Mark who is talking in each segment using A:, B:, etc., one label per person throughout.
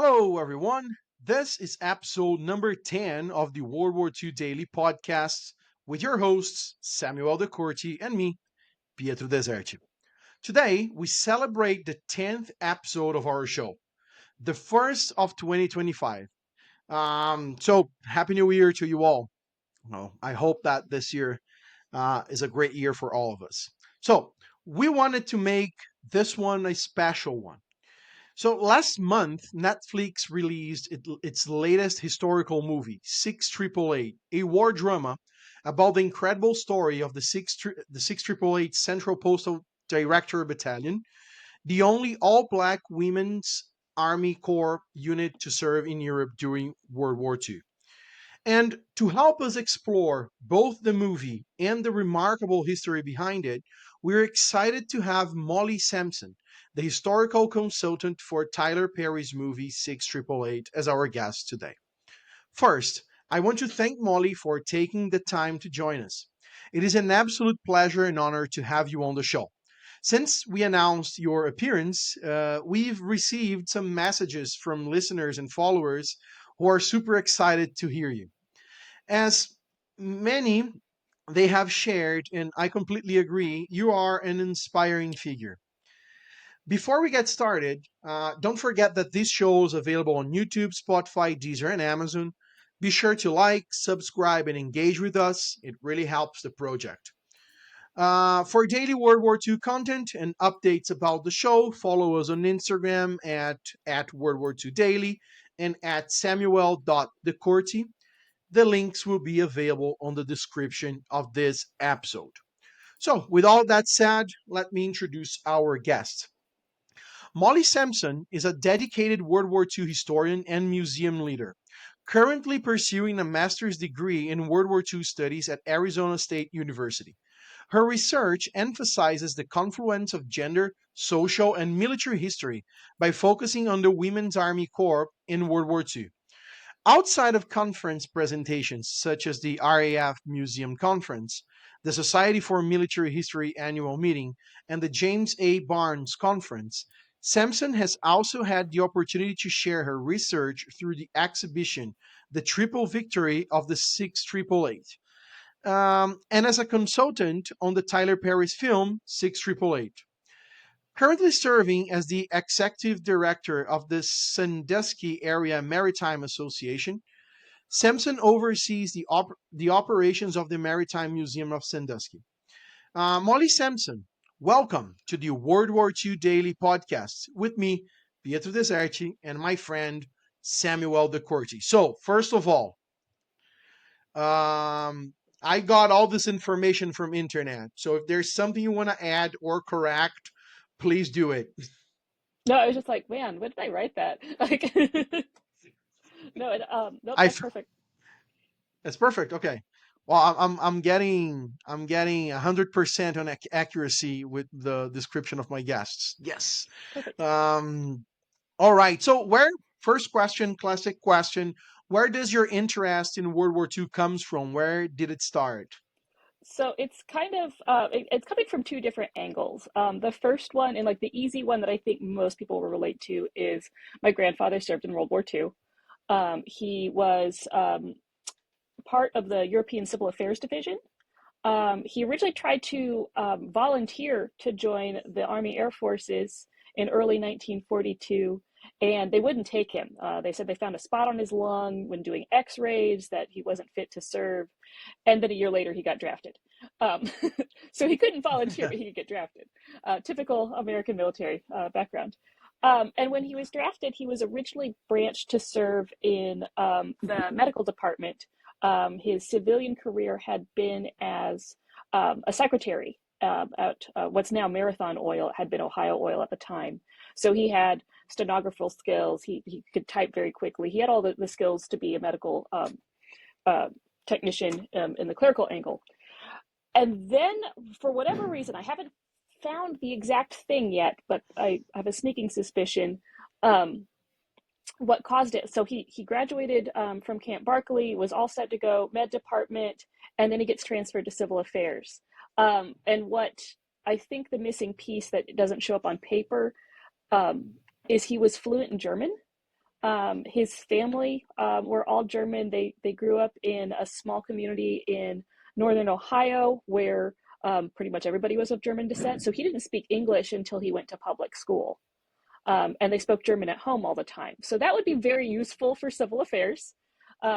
A: Hello, everyone. This is episode number 10 of the World War II Daily Podcast with your hosts, Samuel De Corti and me, Pietro Deserti. Today, we celebrate the 10th episode of our show, the first of 2025. So, Happy New Year to you all. Well, I hope that this year is a great year for all of us. So, we wanted to make this one a special one. So last month, Netflix released its latest historical movie, 6888, a war drama about the incredible story of the 6888 Central Postal Directory Battalion, the only all-black women's Army Corps unit to serve in Europe during World War II. And to help us explore both the movie and the remarkable history behind it, we're excited to have Molly Sampson, the historical consultant for Tyler Perry's movie 6888, as our guest today. First, I want to thank Molly for taking the time to join us. It is an absolute pleasure and honor to have you on the show. Since we announced your appearance, we've received some messages from listeners and followers who are super excited to hear you. As many they have shared, and I completely agree, you are an inspiring figure. Before we get started, don't forget that this show is available on YouTube, Spotify, Deezer, and Amazon. Be sure to like, subscribe, and engage with us. It really helps the project. For daily World War II content and updates about the show, follow us on Instagram at World War II Daily and at Samuel.decorti. The links will be available on the description of this episode. So, with all that said, let me introduce our guest. Molly Sampson is a dedicated World War II historian and museum leader, currently pursuing a master's degree in World War II studies at Arizona State University. Her research emphasizes the confluence of gender, social, and military history by focusing on the Women's Army Corps in World War II. Outside of conference presentations such as the RAF Museum Conference, the Society for Military History annual meeting, and the James A. Barnes Conference, Sampson has also had the opportunity to share her research through the exhibition The Triple Victory of the 6888, and as a consultant on the Tyler Perry's film 6888. Currently serving as the executive director of the Sandusky Area Maritime Association, Sampson oversees the operations of the Maritime Museum of Sandusky. Molly Sampson, welcome to the World War II Daily Podcast with me, Pietro Deserti, and my friend Samuel De Corti. So, first of all, I got all this information from internet. So if there's something you want to add or correct, please do it.
B: No, I was just like, man, when did I write that? Like, nope,
A: I
B: that's perfect.
A: That's perfect. Okay. Well, I'm getting 100% on accuracy with the description of my guests. Yes.
B: Perfect.
A: Um. All right. So where first question, classic question. Where does your interest in World War II comes from? Where did it start?
B: So it's kind of it's coming from two different angles. The first one, and like the easy one that I think most people will relate to, is my grandfather served in World War II. He was part of the European Civil Affairs Division. He originally tried to volunteer to join the Army Air Forces in early 1942, and they wouldn't take him. They said they found a spot on his lung when doing x-rays that he wasn't fit to serve, and then a year later he got drafted. Um, so he couldn't volunteer, but he could get drafted. Typical American military background. And when he was drafted, he was originally branched to serve in the medical department. His civilian career had been as a secretary at what's now Marathon Oil. It had been Ohio Oil at the time. So he had stenographical skills. He could type very quickly. He had all the skills to be a medical uh, technician in the clerical angle. And then, for whatever reason, I haven't found the exact thing yet, but I have a sneaking suspicion. Um, what caused it. So he graduated from Camp Barkley, was all set to go med department, and then he gets transferred to civil affairs. And what I think the missing piece that doesn't show up on paper um, is he was fluent in German. His family were all German. They grew up in a small community in northern Ohio where pretty much everybody was of German descent. So he didn't speak English until he went to public school. And they spoke German at home all the time. So that would be very useful for civil affairs.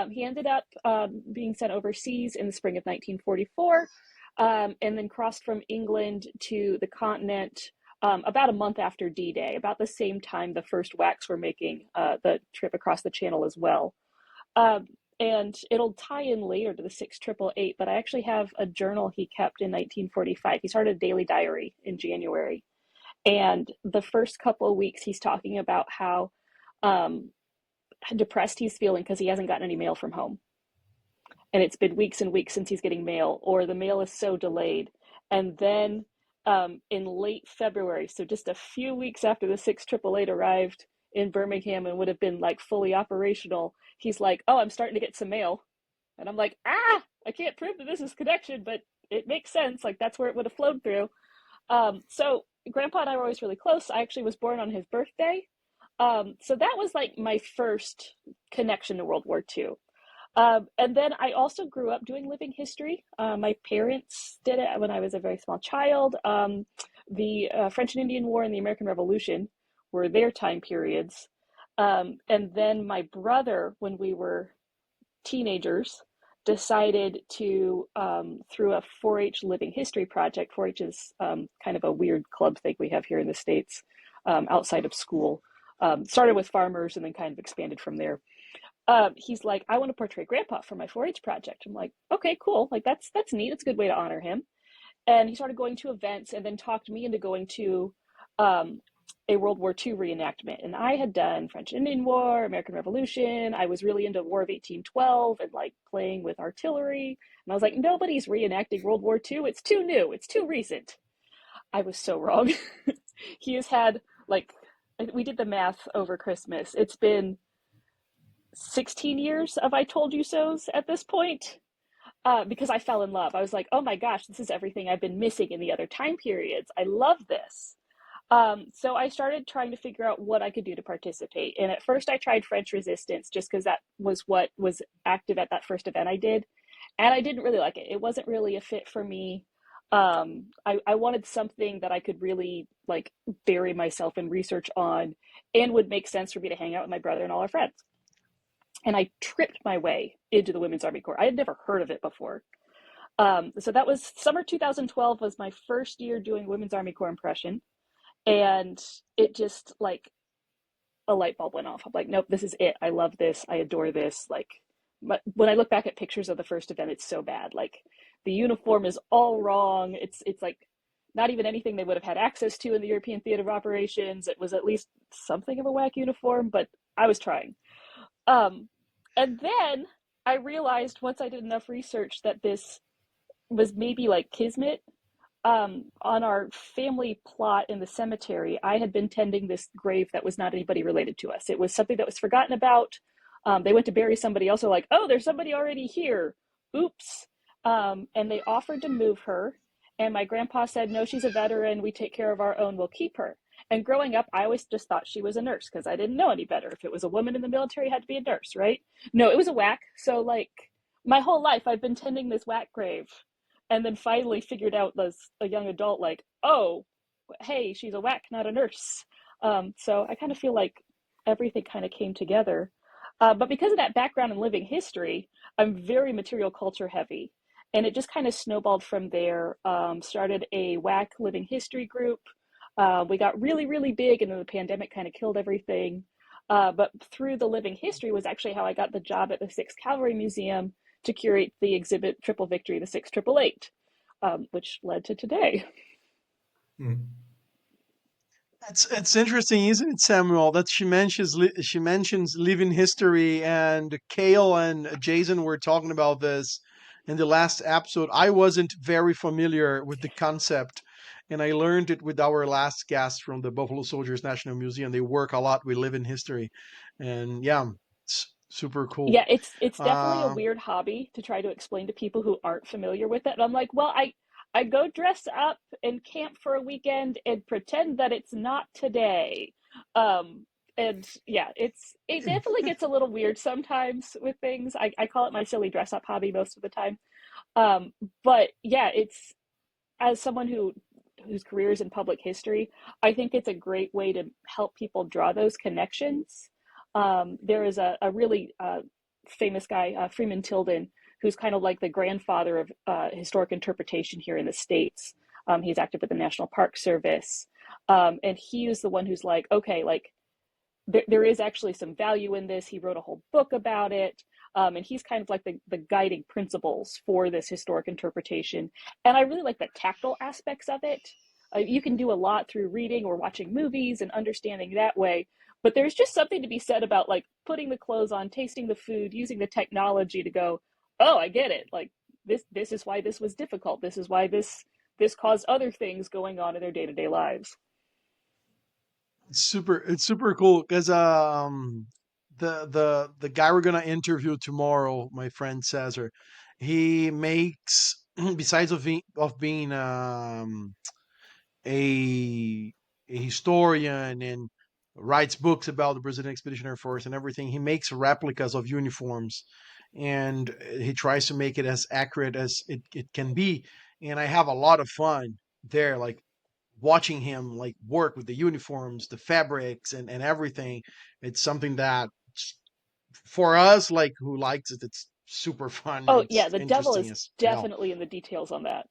B: He ended up being sent overseas in the spring of 1944, and then crossed from England to the continent about a month after D-Day, about the same time the first WACs were making the trip across the channel as well. Um, and it'll tie in later to the 6888, but I actually have a journal he kept in 1945. He started a daily diary in January. And the first couple of weeks, he's talking about how um, depressed he's feeling because he hasn't gotten any mail from home. And it's been weeks and weeks since he's getting mail, or the mail is so delayed. And then in late February, so just a few weeks after the 6888 arrived in Birmingham and would have been like fully operational, he's like, "Oh, I'm starting to get some mail." And I'm like, I can't prove that this is connection, but it makes sense. Like that's where it would have flowed through. So Grandpa and I were always really close. I actually was born on his birthday. So that was like my first connection to World War II. And then I also grew up doing living history. My parents did it when I was a very small child. The French and Indian War and the American Revolution were their time periods. And then my brother, when we were teenagers, decided to, through a 4-H living history project. 4-H is kind of a weird club thing we have here in the States outside of school. Started with farmers and then kind of expanded from there. He's like, "I want to portray Grandpa for my 4-H project." I'm like, "Okay, cool. Like that's neat. It's a good way to honor him." And he started going to events and then talked me into going to um, a World War II reenactment. And I had done French and Indian War, American Revolution. I was really into War of 1812 and like playing with artillery. And I was like, nobody's reenacting World War II. It's too new. It's too recent. I was so wrong. He has had like, we did the math over Christmas. It's been 16 years of I Told You So's at this point, because I fell in love. I was like, oh my gosh, this is everything I've been missing in the other time periods. I love this. So I started trying to figure out what I could do to participate. And at first I tried French resistance just because that was what was active at that first event I did. And I didn't really like it. It wasn't really a fit for me. I wanted something that I could really like bury myself in research on and would make sense for me to hang out with my brother and all our friends. And I tripped my way into the Women's Army Corps. I had never heard of it before. So that was summer 2012 was my first year doing Women's Army Corps impression. And it just like a light bulb went off. I'm like, nope, this is it. I love this. I adore this. Like, but when I look back at pictures of the first event, it's so bad. Like the uniform is all wrong. It's like not even anything they would have had access to in the European Theater of Operations. It was at least something of a whack uniform, but I was trying. Um, and then I realized once I did enough research that this was maybe like kismet. On our family plot in the cemetery, I had been tending this grave that was not anybody related to us. It was something that was forgotten about. They went to bury somebody else. They're like, oh, there's somebody already here. Oops. And they offered to move her. And my grandpa said, no, she's a veteran. We take care of our own. We'll keep her. And growing up, I always just thought she was a nurse because I didn't know any better. If it was a woman in the military, it had to be a nurse, right? No, it was a whack. So, like, my whole life, I've been tending this whack grave. And then finally figured out as a young adult, like, oh, hey, she's a whack, not a nurse. So I kind of feel like everything kind of came together. But because of that background in living history, I'm very material culture heavy. And it just kind of snowballed from there. Started a WAC living history group. We got really, really big, and then the pandemic kind of killed everything. But through the living history was actually how I got the job at the 6th Cavalry Museum to curate the exhibit Triple Victory, the 6888, which led to today.
A: Hmm. It's interesting, isn't it, Samuel, that she mentions living history, and Kale and Jason were talking about this in the last episode. I wasn't very familiar with the concept, and I learned it with our last guest from the Buffalo Soldiers National Museum. They work a lot with living history, and yeah, it's super cool.
B: Yeah, it's definitely a
A: Uh,
B: weird hobby to try to explain to people who aren't familiar with it. And I'm like, well, I go dress up and camp for a weekend and pretend that it's not today. Um, And yeah, it definitely gets a little weird sometimes with things. I call it my silly dress up hobby most of the time. Um, but yeah, it's as someone whose career is in public history, I think it's a great way to help people draw those connections. There is a really famous guy, Freeman Tilden, who's kind of like the grandfather of historic interpretation here in the States. He's active with the National Park Service. And he is the one who's like, okay, like there is actually some value in this. He wrote a whole book about it. And he's kind of like the guiding principles for this historic interpretation. And I really like the tactile aspects of it. You can do a lot through reading or watching movies and understanding that way. But there's just something to be said about like putting the clothes on, tasting the food, using the technology to go, oh, I get it. Like this is why this was difficult. This is why this caused other things going on in their day-to-day lives.
A: It's super cool because the guy we're gonna interview tomorrow, my friend Cesar, he makes besides of being a a historian and writes books about the Brazilian Expeditionary Force and everything. He makes replicas of uniforms, and he tries to make it as accurate as it can be. And I have a lot of fun there, like watching him like work with the uniforms, the fabrics, and everything. It's something that for us, like who likes it, it's super fun.
B: Oh
A: It's
B: yeah, the devil
A: interesting
B: is
A: as hell.
B: definitely in the details on that.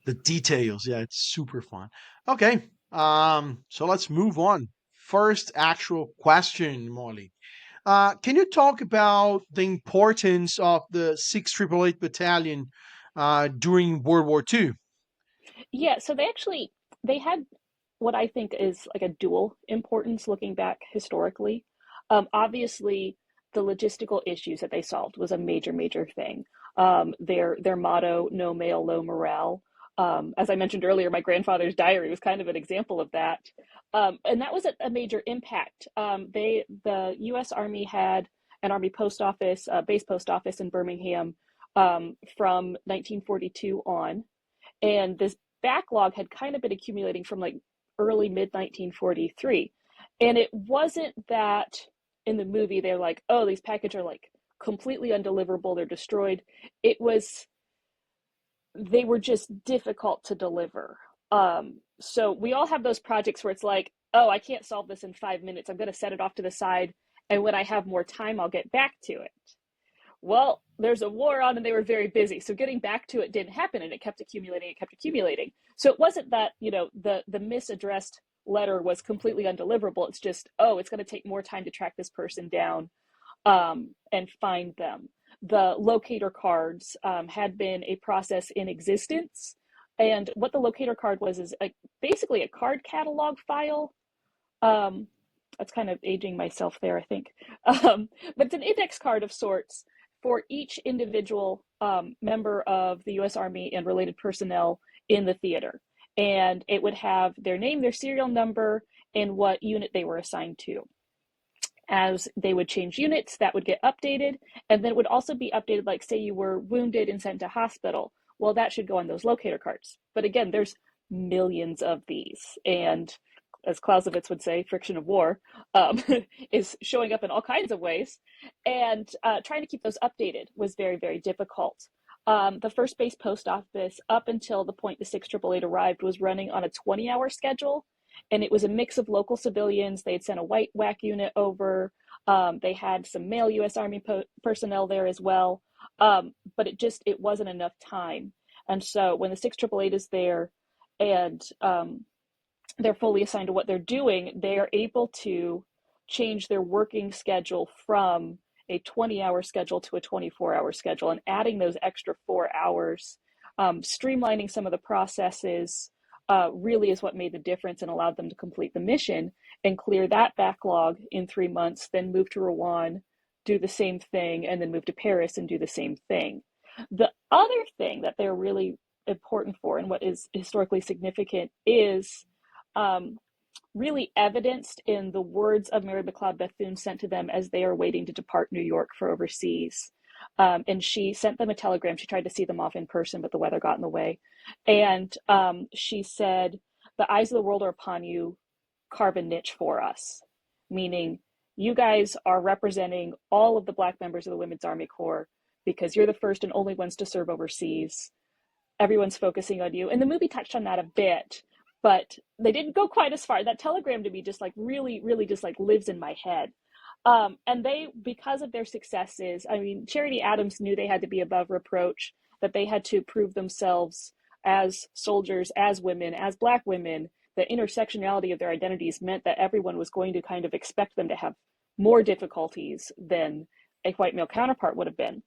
A: The details, yeah, it's super fun. Okay, so let's move on. First actual question, Molly. Can you talk about the importance of the 6 888 Battalion during World War II?
B: Yeah, so they had what I think is like a dual importance looking back historically. Obviously, the logistical issues that they solved was a major thing. Their motto, "No mail, low morale." As I mentioned earlier, my grandfather's diary was kind of an example of that, and that was a major impact. The U.S. Army had an Army post office, base post office in Birmingham from 1942 on, and this backlog had kind of been accumulating from like early mid 1943. And it wasn't that in the movie they're like, oh, these packages are like completely undeliverable, they're destroyed. It was they were just difficult to deliver. So we all have those projects where it's like, oh, I can't solve this in 5 minutes, I'm going to set it off to the side, and when I have more time I'll get back to it. Well, there's a war on and they were very busy. So getting back to it didn't happen, and it kept accumulating, it kept accumulating. So it wasn't that, the misaddressed letter was completely undeliverable. It's just, oh, it's going to take more time to track this person down and find them. The locator cards had been a process in existence. And what the locator card was is basically a card catalog file. Um, that's kind of aging myself there, I think. But it's an index card of sorts for each individual member of the U.S. Army and related personnel in the theater. And it would have their name, their serial number, and what unit they were assigned to. As they would change units, that would get updated. And then it would also be updated, like, say you were wounded and sent to hospital. Well, that should go on those locator cards. But again, there's millions of these. And as Clausewitz would say, friction of war is showing up in all kinds of ways. And trying to keep those updated was very difficult. The first base post office, up until the point the 6 888 arrived, was running on a 20-hour schedule. And it was a mix of local civilians. They had sent a white WAC unit over. They had some male U.S. Army personnel there as well. But it wasn't enough time. And so when the 6 888 is there and they're fully assigned to what they're doing, they are able to change their working schedule from a 20-hour schedule to a 24-hour schedule, and adding those extra 4 hours, streamlining some of the processes, really is what made the difference and allowed them to complete the mission and clear that backlog in 3 months, then move to Rouen, do the same thing, and then move to Paris and do the same thing. The other thing that they're really important for, and what is historically significant, is um, really evidenced in the words of Mary McLeod Bethune sent to them as they are waiting to depart New York for overseas. And she sent them a telegram. She tried to see them off in person, but the weather got in the way. And she said, "The eyes of the world are upon you. Carve a niche for us." meaning you guys are representing all of the black members of the Women's Army Corps because you're the first and only ones to serve overseas. Everyone's focusing on you. And the movie touched on that a bit, but they didn't go quite as far. That telegram to me just like really, really just like lives in my head. And they, because of their successes, I mean, Charity Adams knew they had to be above reproach, that they had to prove themselves as soldiers, as women, as black women. The intersectionality of their identities meant that everyone was going to kind of expect them to have more difficulties than a white male counterpart would have been.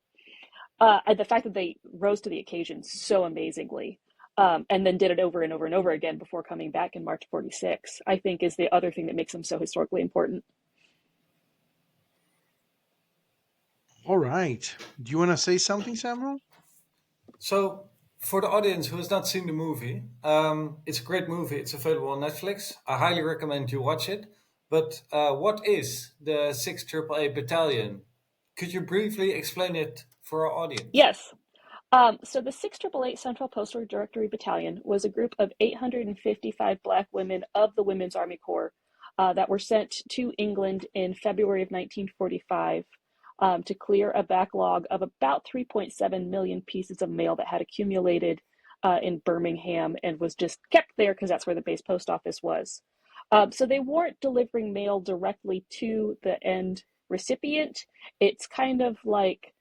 B: The fact that they rose to the occasion so amazingly, and then did it over and over and over again before coming back in March 46, I think is the other thing that makes them so historically important.
A: All right. Do you want to say something, Samuel?
C: So, for the audience who has not seen the movie, it's a great movie. It's available on Netflix. I highly recommend you watch it. But what is the 6th AAA Battalion? Could you briefly explain it for our audience?
B: Yes. So the 6th Central Postal Directory Battalion was a group of 855 black women of the Women's Army Corps that were sent to England in February of 1945 to clear a backlog of about 3.7 million pieces of mail that had accumulated in Birmingham and was just kept there because that's where the base post office was. So they weren't delivering mail directly to the end recipient. It's kind of like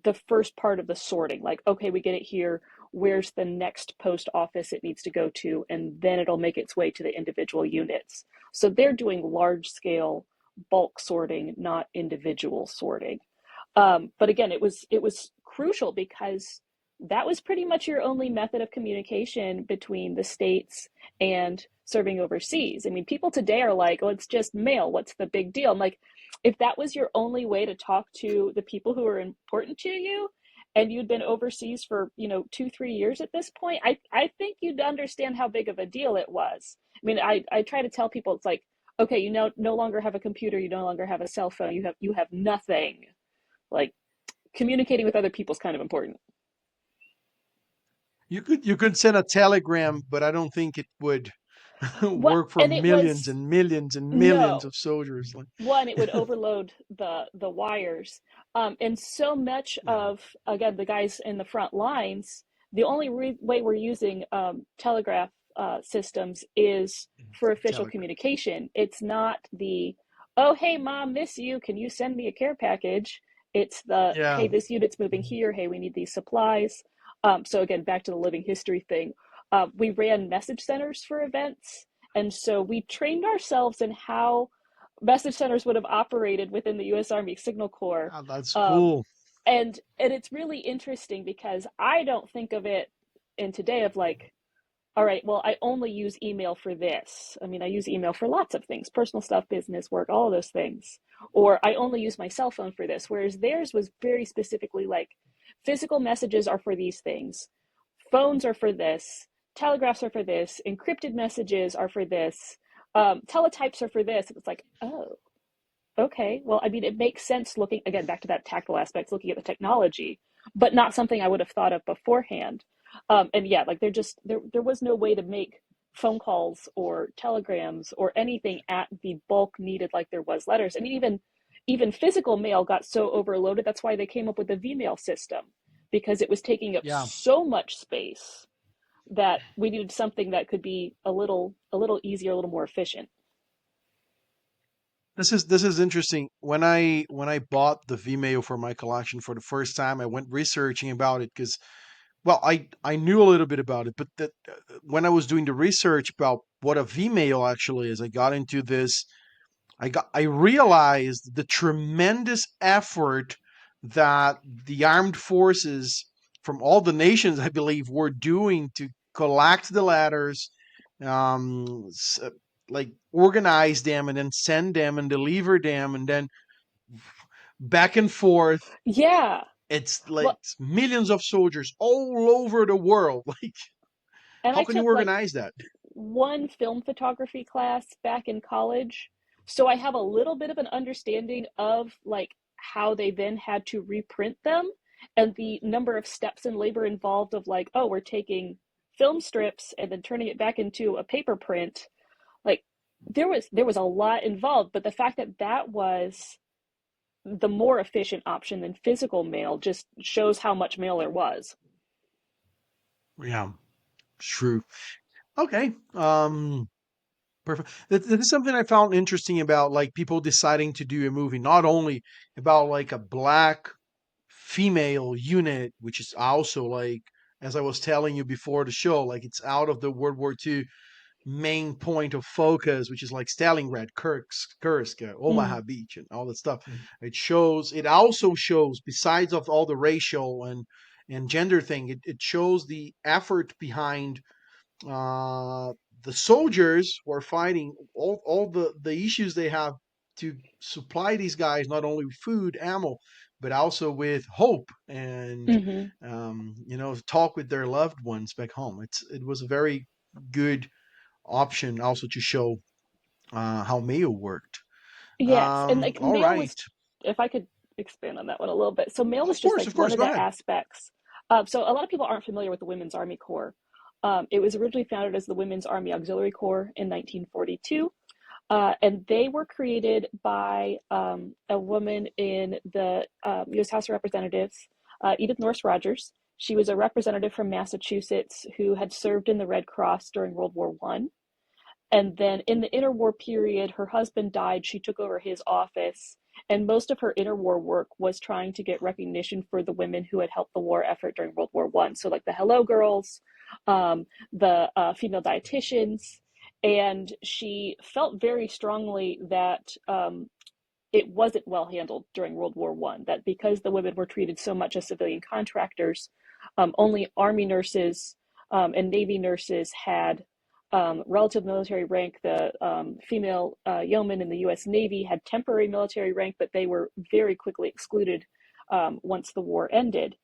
B: the first part of the sorting, like, okay, we get it here, where's the next post office it needs to go to, and then it'll make its way to the individual units. So they're doing large scale bulk sorting, not individual sorting. But again, it was crucial because that was pretty much your only method of communication between the states and serving overseas. I mean, people today are like, "Oh, it's just mail. What's the big deal?" I'm like, if that was your only way to talk to the people who are important to you, and you'd been overseas for 2-3 years at this point, I think you'd understand how big of a deal it was. I mean, I try to tell people, it's like, okay, you no longer have a computer, you no longer have a cell phone, you have nothing. Like, communicating with other people is kind of important.
A: You could send a telegram, but I don't think it would
B: What
A: work for
B: and it
A: millions
B: was
A: and millions and millions
B: no
A: of soldiers. Like,
B: one, it would overload the wires, and so much
A: yeah,
B: of, again, the guys in the front lines, the only way we're using telegraph systems is for official
A: telegram.
B: communication. It's not the, oh hey mom, miss you, can you send me a care package. It's the,
A: Yeah,
B: hey, this unit's moving here, hey, we need these supplies. So again, back to the living history thing, we ran message centers for events, and so we trained ourselves in how message centers would have operated within the U.S. Army Signal Corps.
A: ah, that's
B: Um,
A: cool.
B: and it's really interesting because I don't think of it in today of like, all right, well, I only use email for this. I mean, I use email for lots of things, personal stuff, business, work, all of those things. Or I only use my cell phone for this. Whereas theirs was very specifically like, physical messages are for these things, phones are for this, telegraphs are for this, encrypted messages are for this, teletypes are for this. It's like, oh, okay. Well, I mean, it makes sense looking, again, back to that tactile aspect, looking at the technology, but not something I would have thought of beforehand. And yeah, like there was no way to make phone calls or telegrams or anything at the bulk needed like there was letters. I mean, even physical mail got so overloaded. That's why they came up with the V-mail system, because it was taking up
A: Yeah,
B: so much space that we needed something that could be a little easier, a little more efficient.
A: this is interesting. When I bought the Vimeo for my collection for the first time, I went researching about it because, well, I knew a little bit about it, but when I was doing the research about what a Vimeo actually is, I got into this. I realized the tremendous effort that the armed forces from all the nations, I believe, were doing to collect the letters, um, s- uh, like organize them and then send them and deliver them and then back and forth.
B: Yeah.
A: It's like
B: Well,
A: millions of soldiers all over the world. Like,
B: and
A: how
B: I
A: can you
B: took like
A: organize that?
B: one film photography class back in college. So I have a little bit of an understanding of like how they then had to reprint them and the number of steps and labor involved of like, oh, we're taking film strips and then turning it back into a paper print. Like, there was a lot involved, but the fact that that was the more efficient option than physical mail just shows how much mail there was.
A: Yeah, true. Okay. Perfect. That is something I found interesting about like people deciding to do a movie, not only about like a black female unit, which is also like, as I was telling you before the show, like it's out of the World War II main point of focus, which is like Stalingrad, Kursk,
B: Mm,
A: Omaha Beach, and all that stuff. It also shows, besides of all the racial and gender thing, it shows the effort behind uh, the soldiers who are fighting, all the issues they have to supply these guys not only with food, ammo, but also with hope and
B: hmm.
A: talk with their loved ones back home. It was a very good option also to show how mail worked.
B: Yes, and like
A: All
B: mail
A: right.
B: was, if I could expand on that one a little bit. So mail was just like
A: Of
B: one
A: course,
B: of
A: go
B: the
A: ahead.
B: aspects. So a lot of people aren't familiar with the Women's Army Corps. It was originally founded as the Women's Army Auxiliary Corps in 1942. And they were created by a woman in the U.S. House of Representatives, Edith Norris Rogers. She was a representative from Massachusetts who had served in the Red Cross during World War One. And then in the interwar period, her husband died. She took over his office. And most of her interwar work was trying to get recognition for the women who had helped the war effort during World War One. So, like the Hello Girls, the female dietitians. And she felt very strongly that it wasn't well handled during World War One. That because the women were treated so much as civilian contractors, only Army nurses and Navy nurses had relative military rank. The female yeomen in the U.S. Navy had temporary military rank, but they were very quickly excluded once the war ended.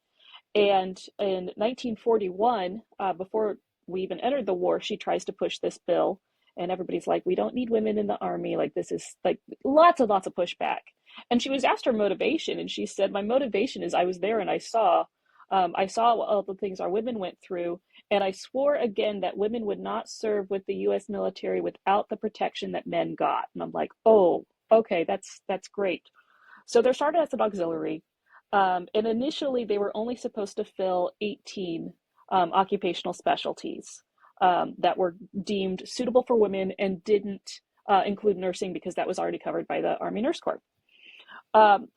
B: And in 1941, before we even entered the war, she tries to push this bill, and everybody's like, "We don't need women in the army." Like this is like lots of pushback. And she was asked her motivation, and she said, "My motivation is I was there and I saw all the things our women went through, and I swore again that women would not serve with the U.S. military without the protection that men got." And I'm like, "Oh, okay, that's great." So they're started as an auxiliary. And initially, they were only supposed to fill 18 occupational specialties that were deemed suitable for women and didn't include nursing because that was already covered by the Army Nurse Corps.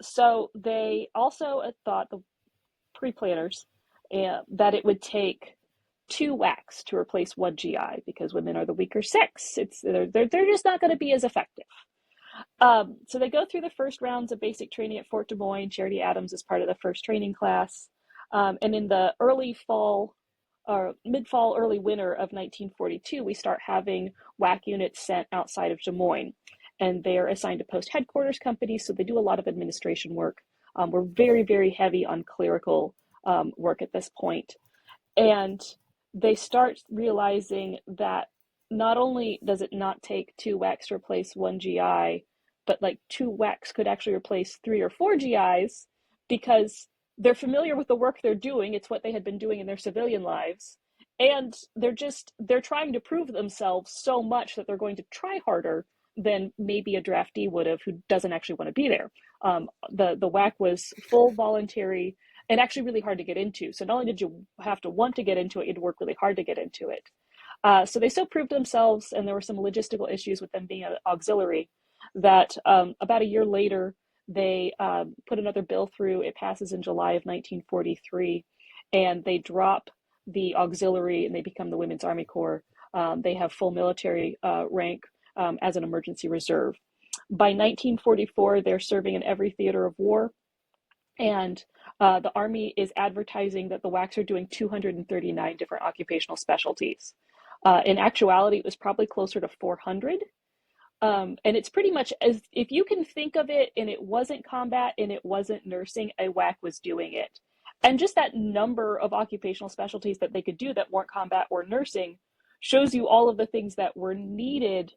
B: So they also thought, the pre-planners, that it would take two WACs to replace one GI because women are the weaker sex. They're just not going to be as effective. So they go through the first rounds of basic training at Fort Des Moines. Charity Adams is part of the first training class. And in the early fall or mid-fall, early winter of 1942, we start having WAC units sent outside of Des Moines. And they're assigned to post headquarters companies, so they do a lot of administration work. We're very, very heavy on clerical work at this point. And they start realizing that not only does it not take two WACs to replace one GI, but like two WACs could actually replace three or four GIs because they're familiar with the work they're doing. It's what they had been doing in their civilian lives. And they're trying to prove themselves so much that they're going to try harder than maybe a draftee would have who doesn't actually want to be there. The WAC was full voluntary and actually really hard to get into. So not only did you have to want to get into it, you had to work really hard to get into it. So they still proved themselves, and there were some logistical issues with them being an auxiliary that about a year later, they put another bill through. It passes in July of 1943, and they drop the auxiliary and they become the Women's Army Corps. They have full military rank as an emergency reserve. By 1944, they're serving in every theater of war. And the Army is advertising that the WACs are doing 239 different occupational specialties. In actuality, it was probably closer to 400. And it's pretty much as if you can think of it, and it wasn't combat and it wasn't nursing, a WAC was doing it. And just that number of occupational specialties that they could do that weren't combat or nursing shows you all of the things that were needed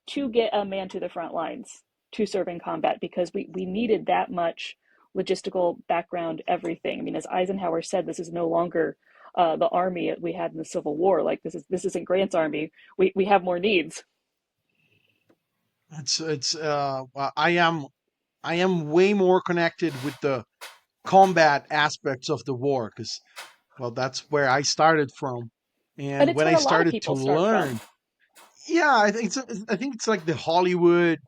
B: to get a man to the front lines to serve in combat, because we needed that much logistical background, everything. I mean, as Eisenhower said, this is no longer the army we had in the Civil War. Like this isn't Grant's army. We have more needs.
A: well, I am way more connected with the combat aspects of the war because, well, that's where I started from.
B: And
A: And
B: it's
A: when
B: where
A: I
B: a lot of
A: started to
B: people start from.
A: learn, yeah, I think it's like the Hollywood,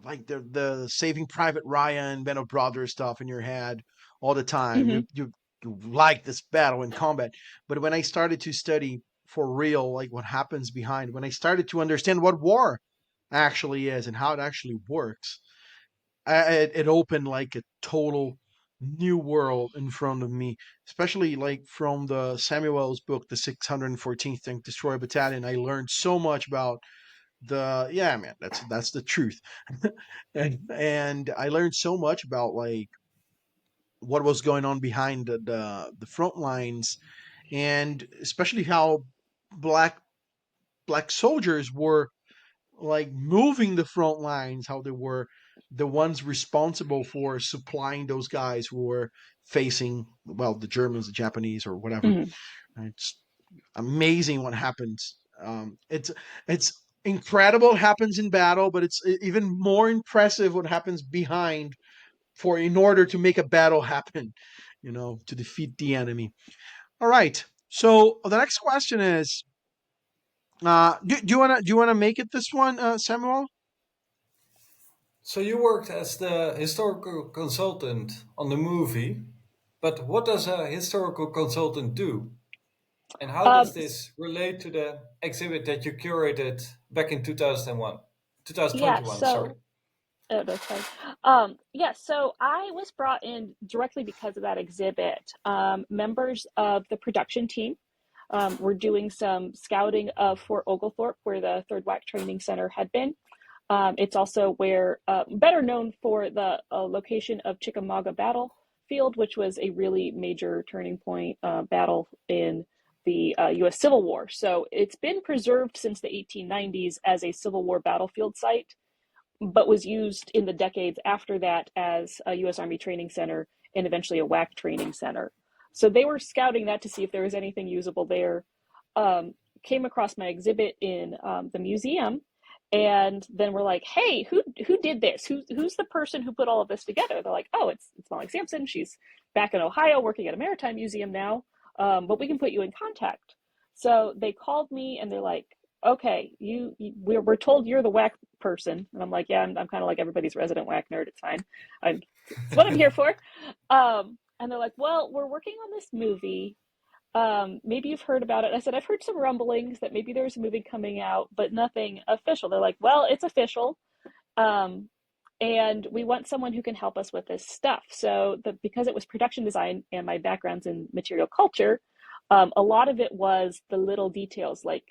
A: like the Saving Private Ryan, Band of Brothers stuff in your head all the time.
B: Hmm.
A: You like this battle in combat, but when I started to study for real, like what happens behind, when I started to understand what war actually is and how it actually works, it opened like a total new world in front of me, especially like from the Samuel's book, the 614th Tank Destroyer Battalion. I learned so much about the, yeah, man, that's the truth. And I learned so much about like what was going on behind the front lines, and especially how black black soldiers were like moving the front lines, how they were the ones responsible for supplying those guys who were facing, well, the Germans, the Japanese, or whatever.
B: Hmm.
A: It's amazing what happens. It's incredible what happens in battle, but it's even more impressive what happens behind for in order to make a battle happen, to defeat the enemy. All right. So the next question is, do you wanna make it this one, Samuel?
C: So you worked as the historical consultant on the movie, but what does a historical consultant do? And how
B: Um,
C: does this relate to the exhibit that you curated back in 2001,
B: yeah,
C: 2021, sorry?
B: so oh, that's fine. Yeah, so I was brought in directly because of that exhibit. Members of the production team were doing some scouting of Fort Oglethorpe, where the Third WAC Training Center had been. It's also where, better known for the location of Chickamauga Battlefield, which was a really major turning point battle in the U.S. Civil War. So it's been preserved since the 1890s as a Civil War battlefield site, but was used in the decades after that as a U.S. Army training center and eventually a WAC training center. So they were scouting that to see if there was anything usable there. Um, Came across my exhibit in the museum, and then we're like, "Hey, who did this? Who's the person who put all of this together?" They're like, "Oh, it's Molly Sampson. She's back in Ohio working at a maritime museum now, but we can put you in contact." So they called me and they're like, "Okay, we're told you're the WAC person," and I'm like, "Yeah, I'm kind of like everybody's resident WAC nerd. It's fine. It's what I'm here for." And they're like, "Well, we're working on this movie. Maybe you've heard about it." I said, "I've heard some rumblings that maybe there's a movie coming out, but nothing official." They're like, "Well, it's official. Um, and we want someone who can help us with this stuff." So because it was production design and my background's in material culture, a lot of it was the little details, like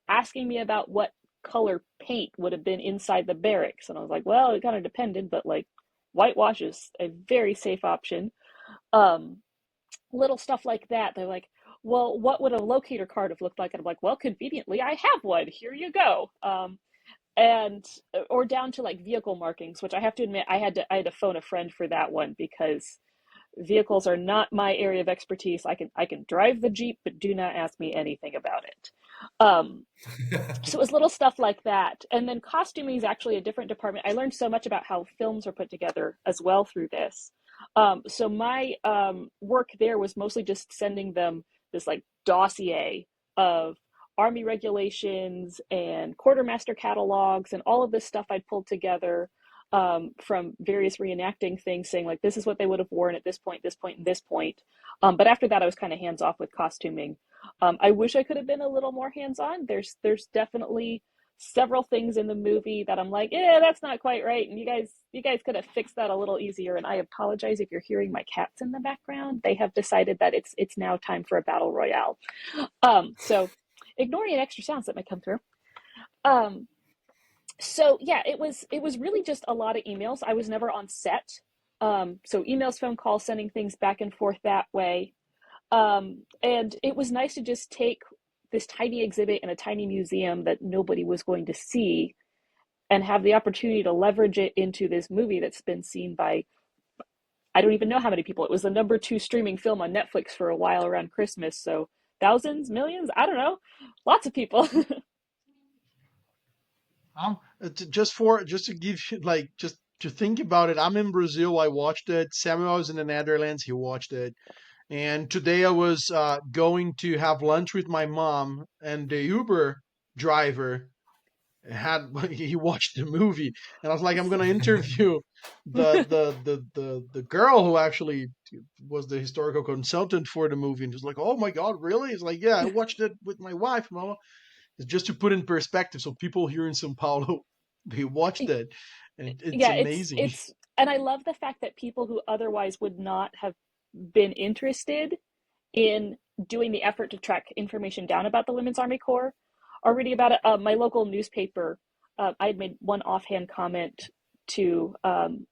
B: asking me about what color paint would have been inside the barracks. And I was like, well, it kind of depended, but like whitewash is a very safe option. Um, Little stuff like that. They're like, well, what would a locator card have looked like? And I'm like, well, conveniently, I have one. Here you go. And or down to like vehicle markings, which I have to admit, I had to phone a friend for that one because vehicles are not my area of expertise. I can drive the Jeep, but do not ask me anything about it. Um, so it was little stuff like that. And then costuming is actually a different department. I learned so much about how films are put together as well through this. So my work there was mostly just sending them this like dossier of Army regulations and quartermaster catalogs and all of this stuff I'd pulled together from various reenacting things, saying like, this is what they would have worn at this point, this point, and this point. But after that, I was kind of hands off with costuming. I wish I could have been a little more hands on. There's definitely several things in the movie that I'm like, yeah, that's not quite right, and you guys could have fixed that a little easier. And I apologize if you're hearing my cats in the background. They have decided that it's now time for a battle royale. So ignore any extra sounds that might come through. Um, so yeah, it was really just a lot of emails. I was never on set. So emails, phone calls, sending things back and forth that way. And it was nice to just take this tiny exhibit in a tiny museum that nobody was going to see and have the opportunity to leverage it into this movie that's been seen by, I don't even know how many people. It was the number 2 streaming film on Netflix for a while around Christmas. So thousands, millions, I don't know, lots of people.
A: Just to give you like just to think about it, I'm in Brazil. I watched it. Samuel was in the Netherlands. He watched it. And today I was going to have lunch with my mom, and the Uber driver had he watched the movie, and I was like, I'm gonna interview the girl who actually was the historical consultant for the movie, and she's like, oh my god, really? It's like, yeah, I watched it with my wife, mama. It's just to put in perspective, so people here in Sao Paulo they watched it, and it's
B: Yeah,
A: amazing.
B: and I love the fact that people who otherwise would not have been interested in doing the effort to track information down about the Women's Army Corps are reading about it. My local newspaper, I had made one offhand comment to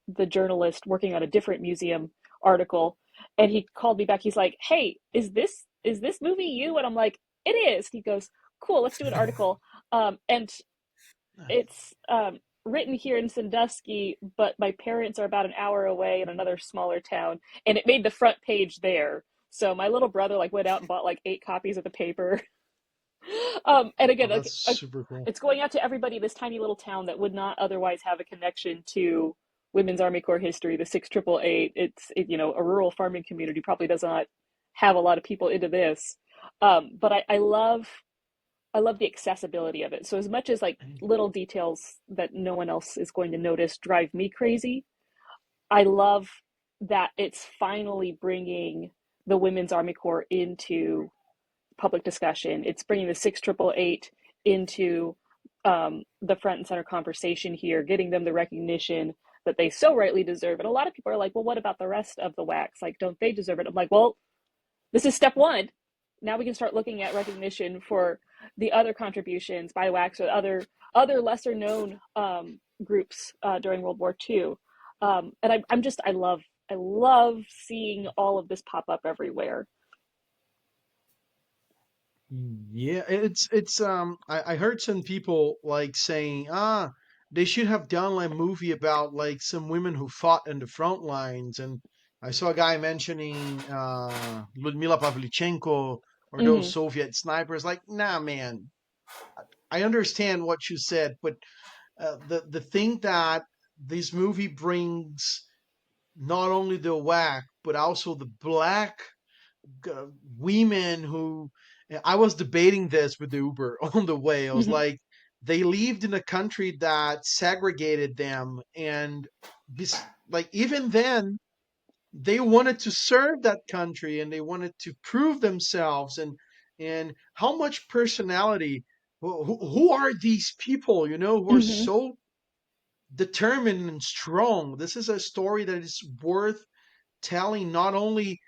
B: the journalist working on a different museum article, and he called me back. He's like, "Hey, is this movie you?" And I'm like, "It is." He goes, "Cool, let's do an article." And it's written here in Sandusky, but my parents are about an hour away in another smaller town, and it made the front page there. So my little brother like went out and bought like 8 copies of the paper. And again,
A: Oh,
B: like
A: that's super cool.
B: it's going out to everybody in this tiny little town that would not otherwise have a connection to Women's Army Corps history. The 6 888. A rural farming community probably does not have a lot of people into this. But I love the accessibility of it. So as much as like little details that no one else is going to notice drive me crazy, I love that it's finally bringing the Women's Army Corps into public discussion. It's bringing the 6 888 into the front and center conversation here, getting them the recognition that they so rightly deserve. And a lot of people are like, well, what about the rest of the WACs? Like, don't they deserve it? I'm like, well, this is step one. Now we can start looking at recognition for the other contributions by WACs or other lesser known groups during World War II. And I love seeing all of this pop up everywhere.
A: Yeah, I heard some people like saying, they should have done like a movie about like some women who fought in the front lines, and I saw a guy mentioning Ludmila Pavlichenko or those
B: Mm-hmm.
A: Soviet snipers. Like, nah, man, I understand what you said, but the thing that this movie brings not only the whack but also the black uh, women who I was debating this with the Uber on the way. I was
B: Mm-hmm.
A: like, they lived in a country that segregated them, and like even then, they wanted to serve that country and they wanted to prove themselves, and how much personality. Who are these people? Who are
B: Mm-hmm.
A: so determined and strong. This is a story that is worth telling, not only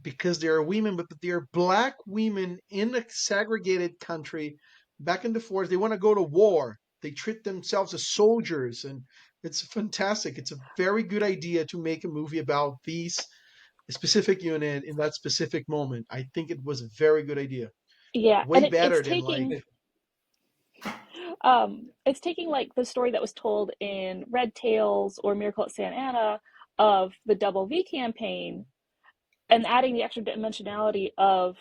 A: because they are women, but they are black women in a segregated country back in the 40s. They want to go to war. They treat themselves as soldiers, and it's fantastic. It's a very good idea to make a movie about these specific unit in that specific moment. I think it was a very good idea.
B: Yeah,
A: Way
B: and it's
A: better than like,
B: taking it's taking like the story that was told in Red Tails or Miracle at Santa Anna of the Double V campaign and adding the extra dimensionality of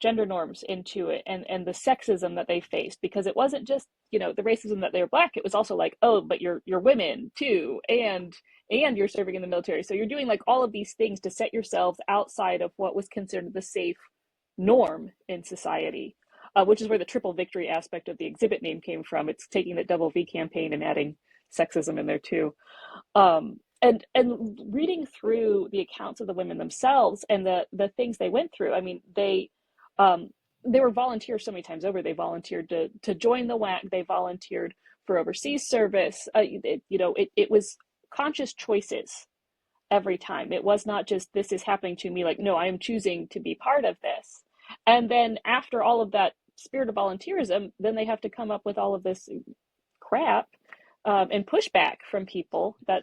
B: gender norms into it and the sexism that they faced, because it wasn't just the racism that they were black. It was also like, oh, but you're women too, and you're serving in the military, so you're doing like all of these things to set yourselves outside of what was considered the safe norm in society, which is where the triple victory aspect of the exhibit name came from. It's taking the double V campaign and adding sexism in there too. And reading through the accounts of the women themselves and the things they went through. I mean, um, they were volunteers so many times over. They volunteered to join the WAC. They volunteered for overseas service. It was conscious choices every time. It was not just this is happening to me. Like, no, I am choosing to be part of this. And then after all of that spirit of volunteerism, then they have to come up with all of this crap and pushback from people that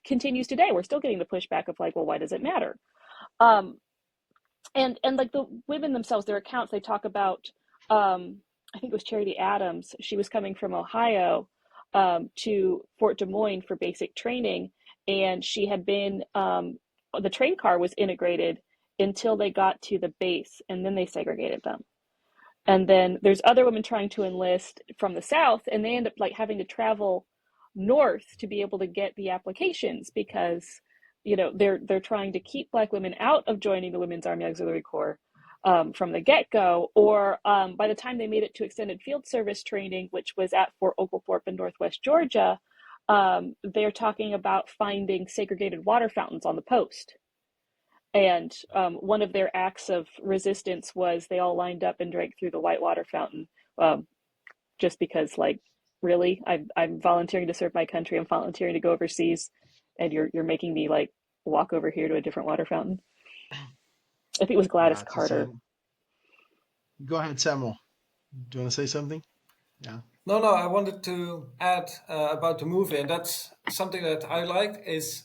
B: continues today. We're still getting the pushback of like, well, why does it matter? Um, and like the women themselves, their accounts, they talk about. I think it was Charity Adams. She was coming from Ohio to Fort Des Moines for basic training, and she had been. The train car was integrated until they got to the base, and then they segregated them. And then there's other women trying to enlist from the South, and they end up like having to travel north to be able to get the applications because, you know, they're trying to keep Black women out of joining the Women's Army Auxiliary Corps from the get-go, or by the time they made it to extended field service training, which was at Fort Oglethorpe in Northwest Georgia, they're talking about finding segregated water fountains on the post. And one of their acts of resistance was they all lined up and drank through the white water fountain, just because, like, really, I'm volunteering to serve my country. I'm volunteering to go overseas, and you're making me like walk over here to a different water fountain. I think it was Gladys
A: Yeah, it's
B: Carter.
A: insane. Go ahead, Samuel. Do you want to say something? Yeah.
C: No, I wanted to add about the movie, and that's something that I like is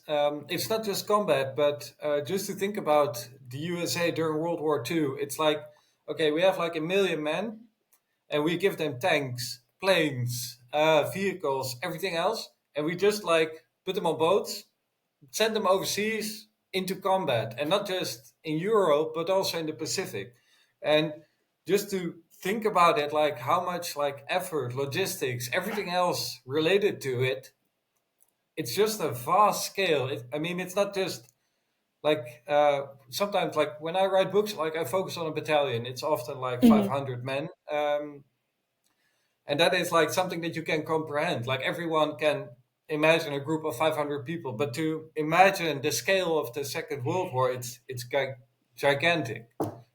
C: it's not just combat, but just to think about the USA during World War II. It's like, okay, we have like 1 million men, and we give them tanks, planes, vehicles, everything else, and we just like put them on boats, send them overseas into combat, and not just in Europe, but also in the Pacific. And just to think about it, like how much like effort, logistics, everything else related to it, it's just a vast scale. I mean, it's not just like sometimes like when I write books, like I focus on a battalion. It's often like
B: Mm-hmm.
C: 500 men. And that is like something that you can comprehend. Like everyone can imagine a group of 500 people, but to imagine the scale of the Second World War, it's gigantic.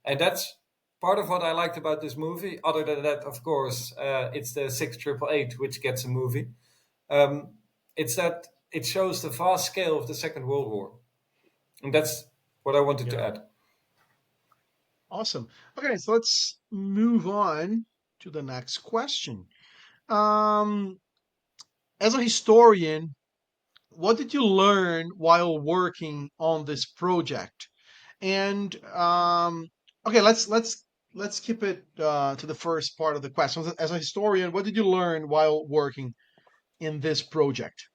C: And that's part of what I liked about this movie. Other than that, of course, it's the 6888, which gets a movie. Um, it's that it shows the vast scale of the Second World War. And that's what I wanted to
A: Yeah.
C: add.
A: Awesome. Okay, so let's move on to the next question. Um, as a historian, what did you learn while working on this project? And okay, let's keep it to the first part of the question. As a historian, what did you learn while working in this project?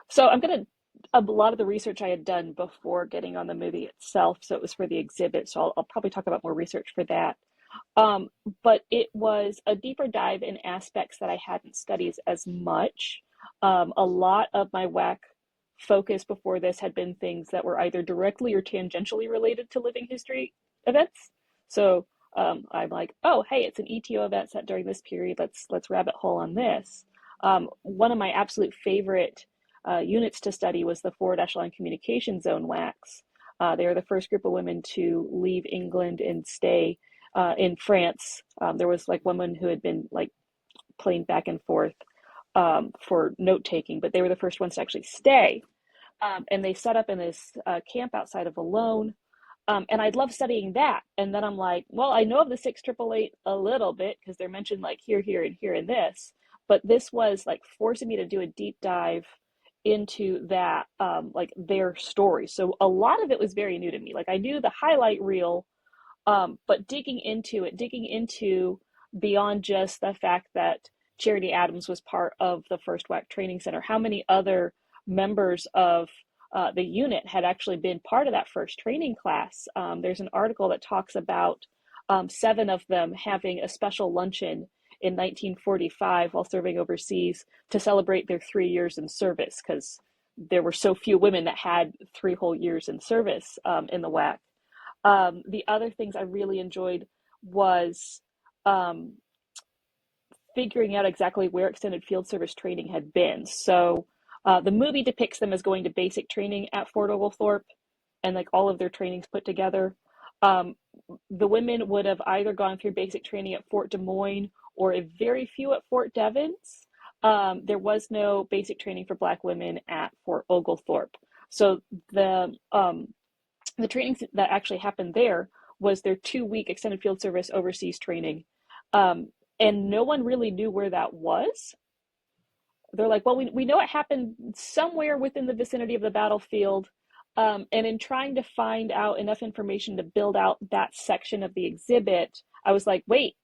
B: So I'm gonna a lot of the research I had done before getting on the movie itself, so it was for the exhibit. So I'll probably talk about more research for that. Um, but it was a deeper dive in aspects that I hadn't studied as much. A lot of my WAC focus before this had been things that were either directly or tangentially related to living history events. So I'm like, oh, hey, it's an ETO event set during this period. Let's rabbit hole on this. One of my absolute favorite units to study was the Forward Echelon Communication Zone WACs. They were the first group of women to leave England and stay in France. There was like women who had been like playing back and forth for note taking, but they were the first ones to actually stay. And they set up in this camp outside of Alone. And I'd love studying that. And then I'm like, well, I know of the 6888 a little bit because they're mentioned like here, and here in this. But this was like forcing me to do a deep dive into that, like their story. So a lot of it was very new to me. Like I knew the highlight reel, but digging into beyond just the fact that Charity Adams was part of the first WAC training center, how many other members of the unit had actually been part of that first training class. There's an article that talks about 7 of them having a special luncheon in 1945 while serving overseas to celebrate their 3 years in service, because there were so few women that had 3 whole years in service in the WAC. The other things I really enjoyed was figuring out exactly where extended field service training had been. So the movie depicts them as going to basic training at Fort Oglethorpe and like all of their trainings put together. The women would have either gone through basic training at Fort Des Moines or a very few at Fort Devens. There was no basic training for Black women at Fort Oglethorpe. So the training that actually happened there was their 2-week extended field service overseas training. And no one really knew where that was. They're like, well, we know it happened somewhere within the vicinity of the battlefield. And in trying to find out enough information to build out that section of the exhibit, I was like, wait,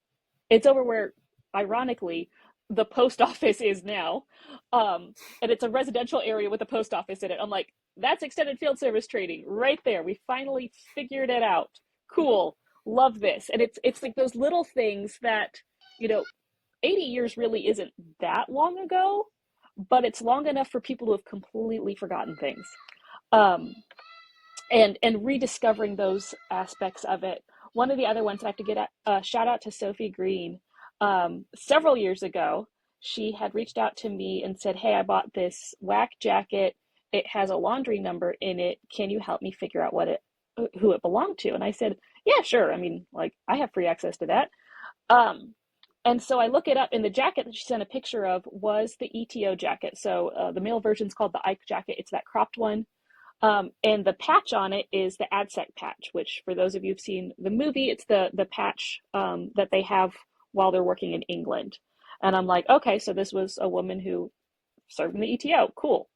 B: it's over where, ironically, the post office is now. And it's a residential area with a post office in it. I'm like, that's extended field service training right there. We finally figured it out. Cool. love this. And it's like those little things that, you know, 80 years really isn't that long ago, but it's long enough for people to have completely forgotten things. Um, and rediscovering those aspects of it. One of the other ones I have to get a shout out to Sophie Green. Several years ago, she had reached out to me and said, "Hey, I bought this WAC jacket. It has a laundry number in it. Can you help me figure out who it belonged to?" And I said, "Yeah, sure. I mean, like I have free access to that." Um, and so I look it up, and the jacket that she sent a picture of was the ETO jacket. So the male version is called the Ike jacket. It's that cropped one. And the patch on it is the ADSEC patch, which for those of you who've seen the movie, it's the patch that they have while they're working in England. And I'm like, okay, so this was a woman who served in the ETO. Cool.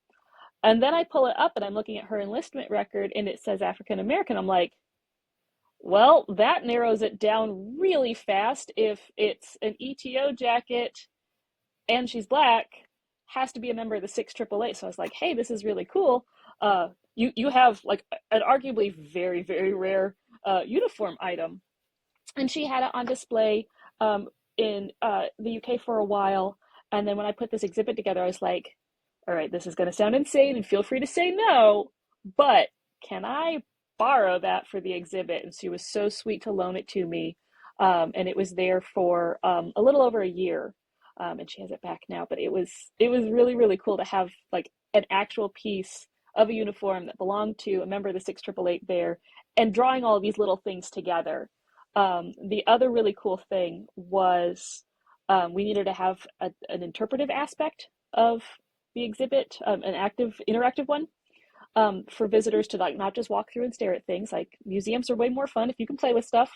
B: And then I pull it up and I'm looking at her enlistment record and it says African American. I'm like, well, that narrows it down really fast. If it's an ETO jacket and she's black, has to be a member of the 6 AAA. So I was like, hey, this is really cool. You have like an arguably very, very rare uniform item. And she had it on display in the UK for a while. And then when I put this exhibit together, I was like, all right, this is going to sound insane and feel free to say no, but can I borrow that for the exhibit? And she was so sweet to loan it to me. And it was there for a little over a year. And she has it back now, but it was really, really cool to have like an actual piece of a uniform that belonged to a member of the 6 888 there and drawing all of these little things together. The other really cool thing was we needed to have an interpretive aspect of the exhibit, an active, interactive one, for visitors to like not just walk through and stare at things. Like museums are way more fun if you can play with stuff.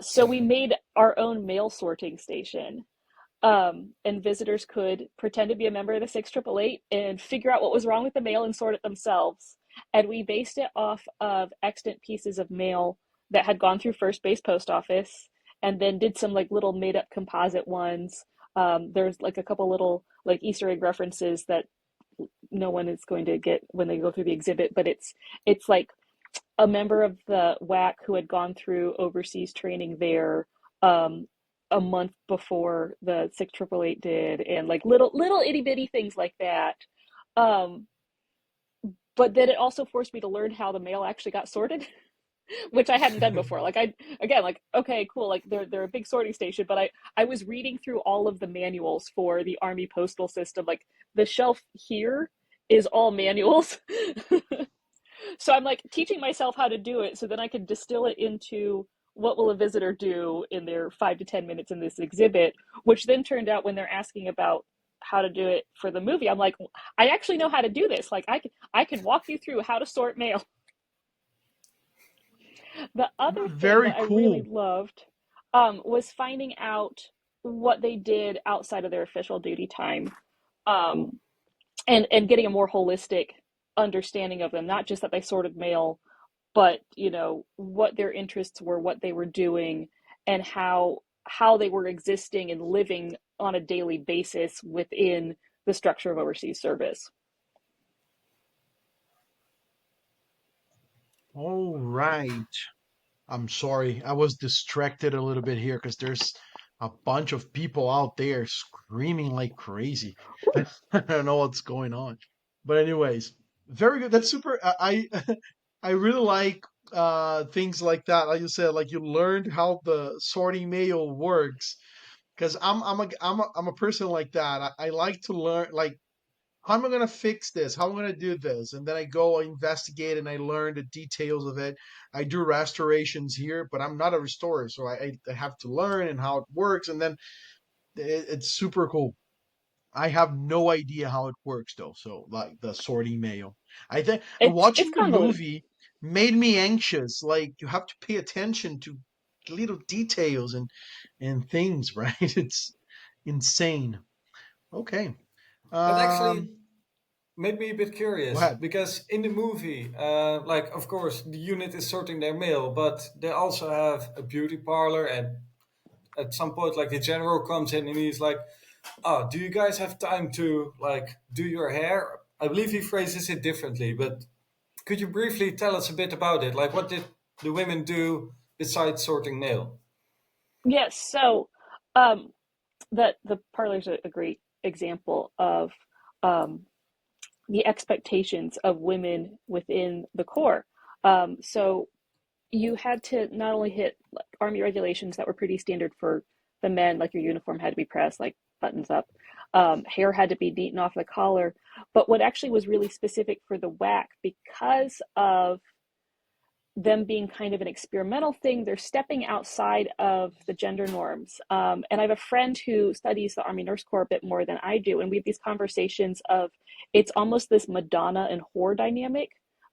B: So we made our own mail sorting station. And visitors could pretend to be a member of the 6 888 and figure out what was wrong with the mail and sort it themselves. And we based it off of extant pieces of mail that had gone through First Base Post Office, and then did some like little made up composite ones. There's like a couple little like Easter egg references that no one is going to get when they go through the exhibit, but it's like a member of the WAC who had gone through overseas training there a month before the 6 888 did, and like little itty bitty things like that. But then it also forced me to learn how the mail actually got sorted, which I hadn't done before. Like again, like, okay, cool. Like they're a big sorting station, but I was reading through all of the manuals for the Army postal system. Like the shelf here is all manuals. So I'm like teaching myself how to do it so then I can distill it into what will a visitor do in their 5 to 10 minutes in this exhibit, which then turned out when they're asking about how to do it for the movie, I'm like, I actually know how to do this. Like I can walk you through how to sort mail. The other thing
A: Very
B: that I really
A: cool.
B: loved was finding out what they did outside of their official duty time, um, and getting a more holistic understanding of them. Not just that they sorted mail, but you know what their interests were, what they were doing, and how they were existing and living on a daily basis within the structure of overseas service.
A: All right. I'm sorry. I was distracted a little bit here because there's a bunch of people out there screaming like crazy. I don't know what's going on. But anyways, very good. That's super. I really like things like that. Like you said, like you learned how the sorting mail works. Because I'm a person like that. I like to learn like how am I gonna fix this? How am I gonna do this? And then I go investigate and I learn the details of it. I do restorations here, but I'm not a restorer, so I have to learn and how it works, and then it's super cool. I have no idea how it works though. So like the sorting mail, I think
B: It's
A: watching the
B: convoluted.
A: movie made me anxious. Like you have to pay attention to little details and things, right? It's insane. Okay.
C: That actually
A: Um,
C: made me a bit
A: Go
C: curious
A: ahead.
C: because in the movie, like of course the unit is sorting their mail, but they also have a beauty parlor, and at some point, like the general comes in and he's like, "Oh, do you guys have time to like do your hair?" I believe he phrases it differently, but could you briefly tell us a bit about it? Like, what did the women do besides sorting mail?
B: Yes. So um, the parlor's a great example of um, the expectations of women within the Corps. So you had to not only hit like, Army regulations that were pretty standard for the men, like your uniform had to be pressed, like buttons up, hair had to be neat and off the collar, but what actually was really specific for the WAC because of them being kind of an experimental thing, they're stepping outside of the gender norms. And I have a friend who studies the Army Nurse Corps a bit more than I do. And we have these conversations of it's almost this Madonna and whore dynamic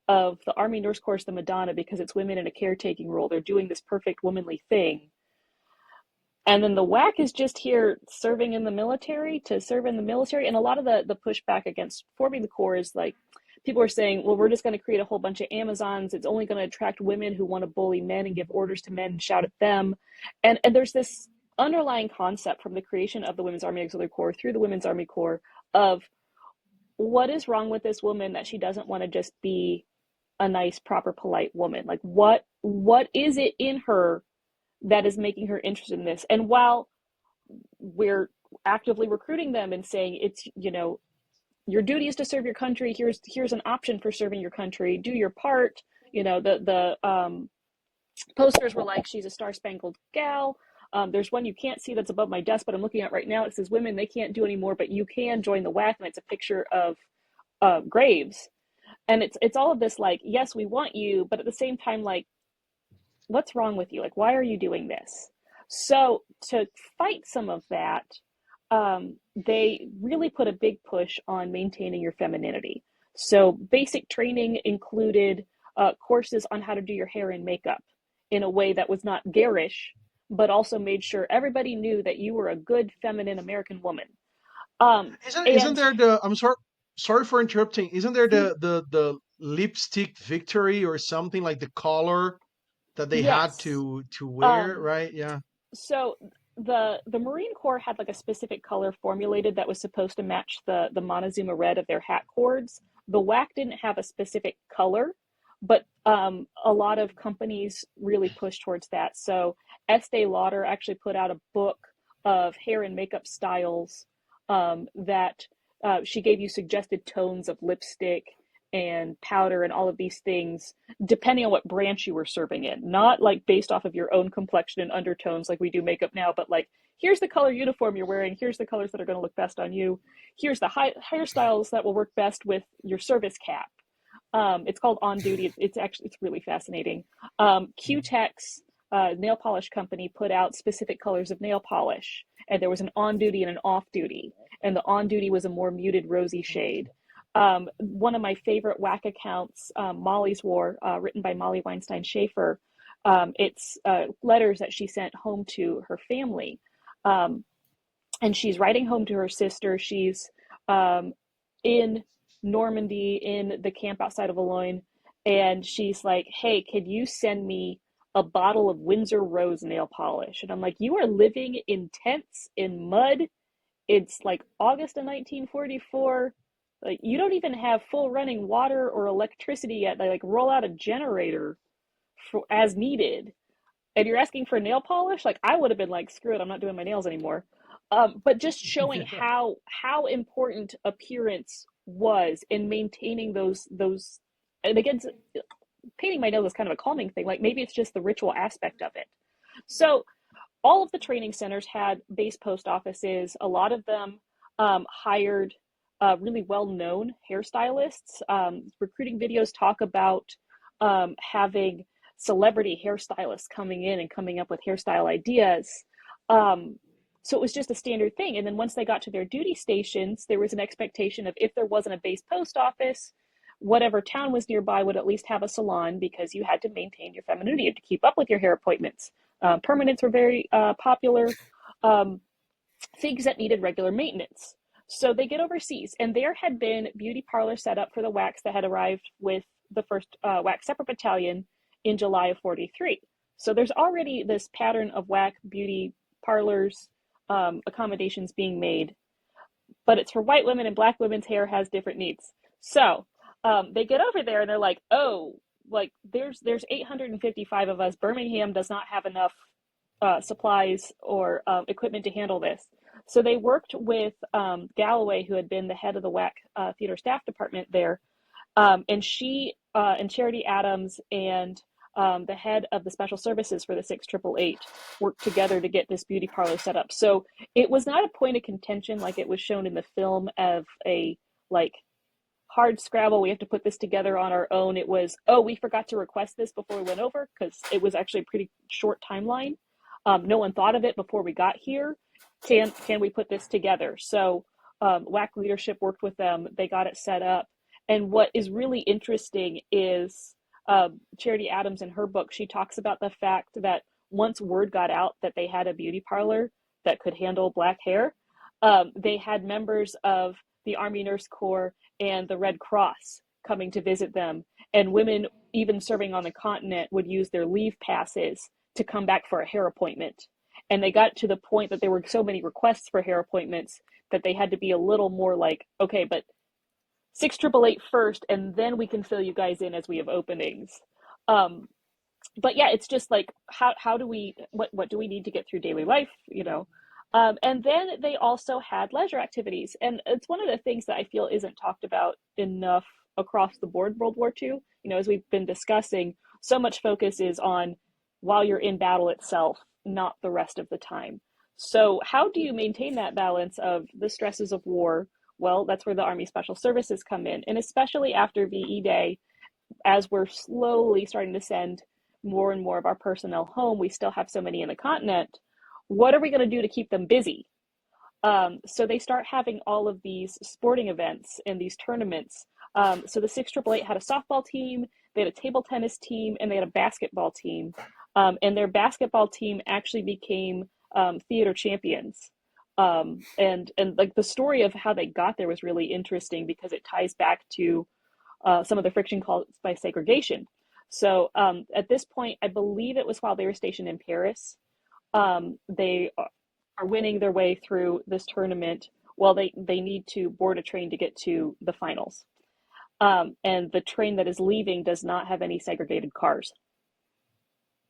B: of the Army Nurse Corps is the Madonna because it's women in a caretaking role. They're doing this perfect womanly thing. And then the WAC is just here serving in the military to serve in the military. And a lot of the pushback against forming the Corps is like, people are saying, well, we're just going to create a whole bunch of Amazons. It's only going to attract women who want to bully men and give orders to men and shout at them. And there's this underlying concept from the creation of the Women's Army Auxiliary Corps through the Women's Army Corps of what is wrong with this woman that she doesn't want to just be a nice, proper, polite woman? Like what is it in her that is making her interested in this? And while we're actively recruiting them and saying it's, your duty is to serve your country, here's an option for serving your country, do your part. The posters were like, she's a star-spangled gal. There's one you can't see that's above my desk, but I'm looking at right now. It says women, they can't do anymore, but you can join the WAC, and it's a picture of graves. And it's all of this like, yes, we want you, but at the same time, like, what's wrong with you? Like, why are you doing this? So to fight some of that, they really put a big push on maintaining your femininity. So basic training included courses on how to do your hair and makeup in a way that was not garish, but also made sure everybody knew that you were a good feminine American woman.
A: Isn't
B: And
A: there I'm sorry for interrupting. Isn't there the lipstick victory or something like the color that they had
B: yes,
A: to wear,
B: um,
A: right? Yeah.
B: so the Marine Corps had like a specific color formulated that was supposed to match the Montezuma red of their hat cords. The WAC didn't have a specific color, but a lot of companies really pushed towards that. So Estee Lauder actually put out a book of hair and makeup styles that she gave you suggested tones of lipstick and powder and all of these things depending on what branch you were serving in, not like based off of your own complexion and undertones like we do makeup now, but like here's the color uniform you're wearing, here's the colors that are going to look best on you, here's the hairstyles that will work best with your service cap. It's called On Duty. It's really fascinating. Q-Tex nail polish company put out specific colors of nail polish, and there was an on duty and an off duty, and the on duty was a more muted rosy shade. One of my favorite WAC accounts, Molly's War, written by Molly Weinstein Schaefer. It's letters that she sent home to her family. Um, and she's writing home to her sister. She's in Normandy in the camp outside of Boulogne. And she's like, hey, could you send me a bottle of Windsor Rose nail polish? And I'm like, you are living in tents in mud. It's like August of 1944. Like you don't even have full running water or electricity yet. They like roll out a generator for as needed, and you're asking for nail polish. Like I would have been like, screw it, I'm not doing my nails anymore. But just showing
A: Yeah.
B: how important appearance was in maintaining those. And again, painting my nails is kind of a calming thing. Like maybe it's just the ritual aspect of it. So all of the training centers had base post offices. A lot of them hired really well-known hairstylists. Recruiting videos talk about having celebrity hairstylists coming in and coming up with hairstyle ideas. So it was just a standard thing. And then once they got to their duty stations, there was an expectation of if there wasn't a base post office, whatever town was nearby would at least have a salon because you had to maintain your femininity to keep up with your hair appointments. Permanents were very popular, things that needed regular maintenance. So they get overseas, and there had been beauty parlors set up for the WACs that had arrived with the first WAC separate battalion in July of 43. So there's already this pattern of WAC beauty parlors, accommodations being made, but it's for white women, and black women's hair has different needs. So they get over there and they're like, oh, like there's 855 of us. Birmingham does not have enough supplies or equipment to handle this. So they worked with Galloway, who had been the head of the WWII theater staff department there, and she and Charity Adams and the head of the special services for the 6888 worked together to get this beauty parlor set up. So it was not a point of contention like it was shown in the film of a like hard scrabble. We have to put this together on our own. It was, oh, we forgot to request this before we went over because it was actually a pretty short timeline. No one thought of it before we got here. Can we put this together? So WWII leadership worked with them. They got it set up. And what is really interesting is Charity Adams in her book, she talks about the fact that once word got out that they had a beauty parlor that could handle black hair, they had members of the Army Nurse Corps and the Red Cross coming to visit them. And women, even serving on the continent, would use their leave passes to come back for a hair appointment. And they got to the point that there were so many requests for hair appointments that they had to be a little more like, okay, but 6888 first, and then we can fill you guys in as we have openings. But yeah, it's just like, how do we, what do we need to get through daily life, you know? And then they also had leisure activities. And it's one of the things that I feel isn't talked about enough across the board World War II. You know, as we've been discussing, so much focus is on while you're in battle itself, not the rest of the time. So how do you maintain that balance of the stresses of war? Well, that's where the Army Special Services come in. And especially after VE Day, as we're slowly starting to send more and more of our personnel home, we still have so many in the continent. What are we going to do to keep them busy? So they start having all of these sporting events and these tournaments. So the 6888 had a softball team, they had a table tennis team, and they had a basketball team. And their basketball team actually became theater champions. And like the story of how they got there was really interesting because it ties back to some of the friction caused by segregation. So at this point, I believe it was while they were stationed in Paris. They are winning their way through this tournament. Well, they need to board a train to get to the finals. And the train that is leaving does not have any segregated cars.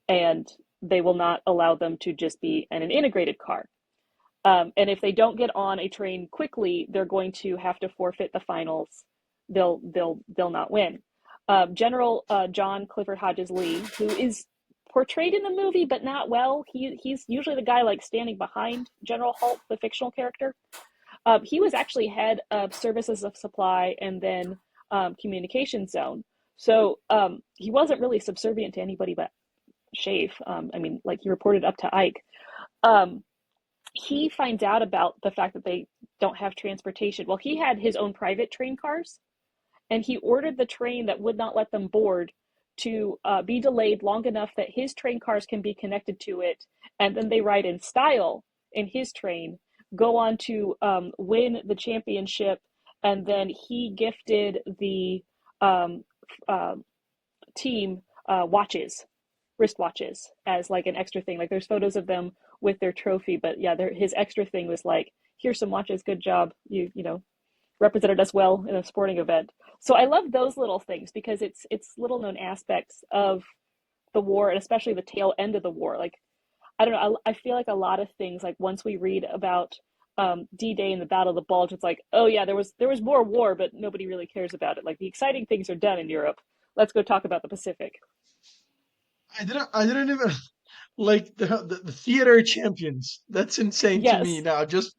B: And they will not allow them to just be in an integrated car. And if they don't get on a train quickly, they're going to have to forfeit the finals. They'll not win. General John Clifford Hodges Lee, who is portrayed in the movie but not well. He's usually the guy like standing behind General Halt, the fictional character. He was actually head of services of supply and then communication zone. So he wasn't really subservient to anybody but Schaeff. I mean, like he reported up to Ike. He finds out about the fact that they don't have transportation. Well, he had his own private train cars, and he ordered the train that would not let them board to be delayed long enough that his train cars can be connected to it, and then they ride in style in his train, go on to win the championship, and then he gifted the team watches, wristwatches, as like an extra thing. Like there's photos of them with their trophy, but yeah, his extra thing was like, here's some watches, good job, you know, represented us well in a sporting event. So I love those little things because it's little known aspects of the war, and especially the tail end of the war. Like, I don't know, I feel like a lot of things, like once we read about D-Day and the Battle of the Bulge, it's like, oh yeah, there was more war, but nobody really cares about it. Like the exciting things are done in Europe. Let's go talk about the Pacific.
A: I didn't even like the theater champions. That's insane to me
B: Yes.
A: now. Just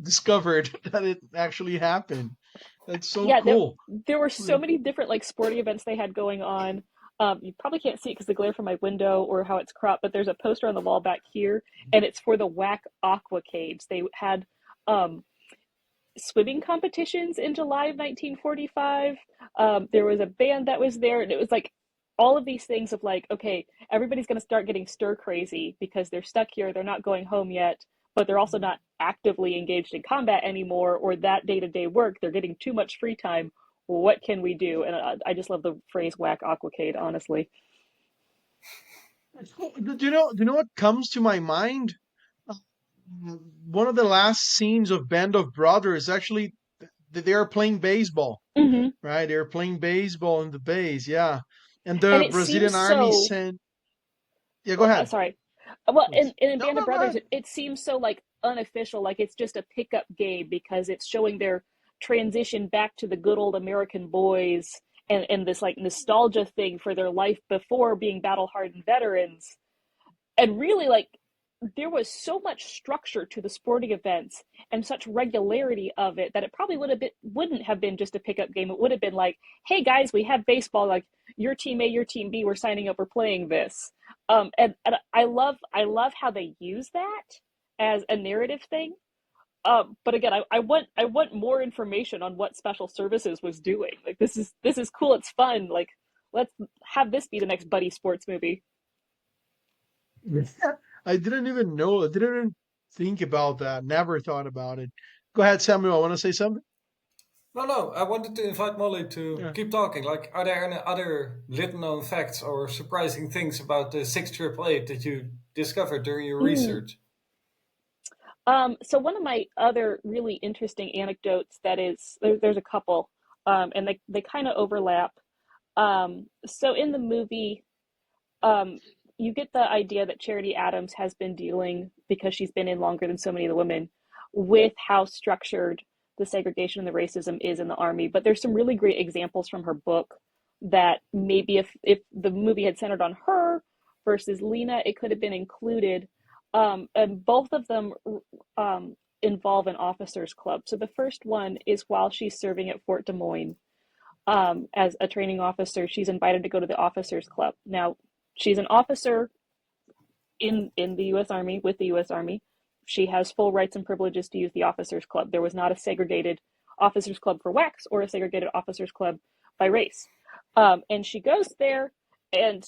A: discovered that it actually happened. That's so
B: Yeah,
A: cool.
B: there were so
A: Like,
B: many different like sporting events they had going on. You probably can't see it because the glare from my window or how it's cropped, but there's a poster on the wall back here, and it's for the WWII Aquacades. They had swimming competitions in July of 1945. There was a band that was there, and it was like all of these things of like, okay, everybody's going to start getting stir crazy because they're stuck here, they're not going home yet, but they're also not actively engaged in combat anymore or that day-to-day work. They're getting too much free time. What can we do? And I just love the phrase "WWII Aquacade," honestly.
A: do you know what comes to my mind? Uh, One of the last scenes of Band of Brothers actually they are playing baseball,
B: Mm-hmm.
A: right? They're playing baseball in the base, yeah. And
B: And
A: the
B: it seems
A: Brazilian army
B: so,
A: sent. Yeah, go ahead,
B: sorry. Well,
A: please.
B: in
A: No,
B: Band of
A: no, go
B: Brothers,
A: ahead.
B: it seems so like unofficial, like it's just a pickup game because it's showing their transition back to the good old American boys and this like nostalgia thing for their life before being battle hardened veterans. And really, like, there was so much structure to the sporting events and such regularity of it that it probably wouldn't have been just a pickup game. It would have been like, hey guys, we have baseball, like your team A, your team B, we're signing up, we're playing this. And I love how they use that as a narrative thing. But again, I want more information on what special services was doing. Like this is cool, it's fun. Like let's have this be the next buddy sports movie.
A: Yeah. I didn't even know. I didn't even think about that. Never thought about it. Go ahead, Samuel. Want to say something?
C: No, no, I wanted to invite Molly to
A: Yeah.
C: keep talking. Like, are there any other little known facts or surprising things about the 688 that you discovered during your
B: Mm.
C: research?
B: So one of my other really interesting anecdotes that is there's a couple, and they kind of overlap. So in the movie, um, you get the idea that Charity Adams has been dealing, because she's been in longer than so many of the women, with how structured the segregation and the racism is in the army. But there's some really great examples from her book that maybe if the movie had centered on her versus Lena, it could have been included. And both of them involve an officers club. So the first one is while she's serving at Fort Des Moines as a training officer, she's invited to go to the officers club. Now, she's an officer in the U.S. Army with the U.S. Army. She has full rights and privileges to use the officers club. There was not a segregated officers club for WACs or a segregated officers club by race. And she goes there, and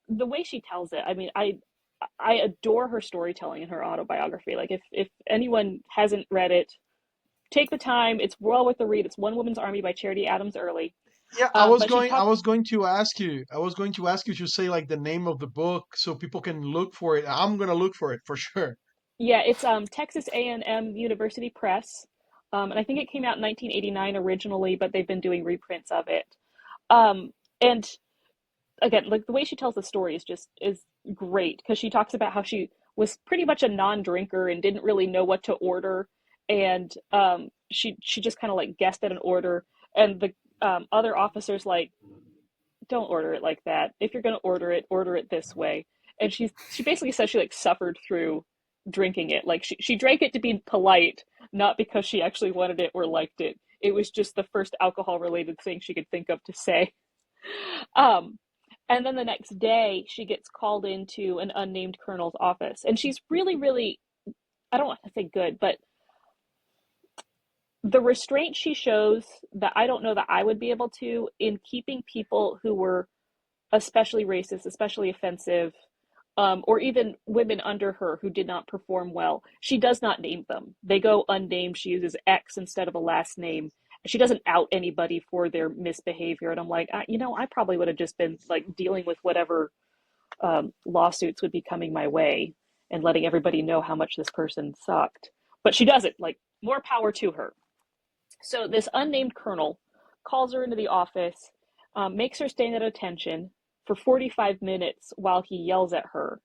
B: the way she tells it, I mean, I adore her storytelling in her autobiography. Like if anyone hasn't read it, take the time. It's well worth the read. It's One Woman's Army by Charity Adams Early.
A: Yeah, I was
B: But she
A: going. I
B: talked.
A: was going to ask you. I was going to ask you to say like the name of the book so people can look for it. I'm gonna look for it for sure.
B: Yeah, it's Texas A&M University Press, and I think it came out in 1989 originally, but they've been doing reprints of it. And again, like the way she tells the story is great because she talks about how she was pretty much a non-drinker and didn't really know what to order, and she just kind of like guessed at an order, and the other officers like, don't order it like that. If you're gonna order it this way. And she basically says she like suffered through drinking it. Like she drank it to be polite, not because she actually wanted it or liked it. It was just the first alcohol related thing she could think of to say. Um, and then the next day, she gets called into an unnamed colonel's office. And she's really, really, I don't want to say good, but the restraint she shows that I don't know that I would be able to in keeping people who were especially racist, especially offensive, or even women under her who did not perform well. She does not name them. They go unnamed. She uses X instead of a last name. She doesn't out anybody for their misbehavior. And I'm like, I probably would have just been like dealing with whatever lawsuits would be coming my way and letting everybody know how much this person sucked. But she doesn't. Like, more power to her. So this unnamed colonel calls her into the office, makes her stand at attention for 45 minutes while he yells at her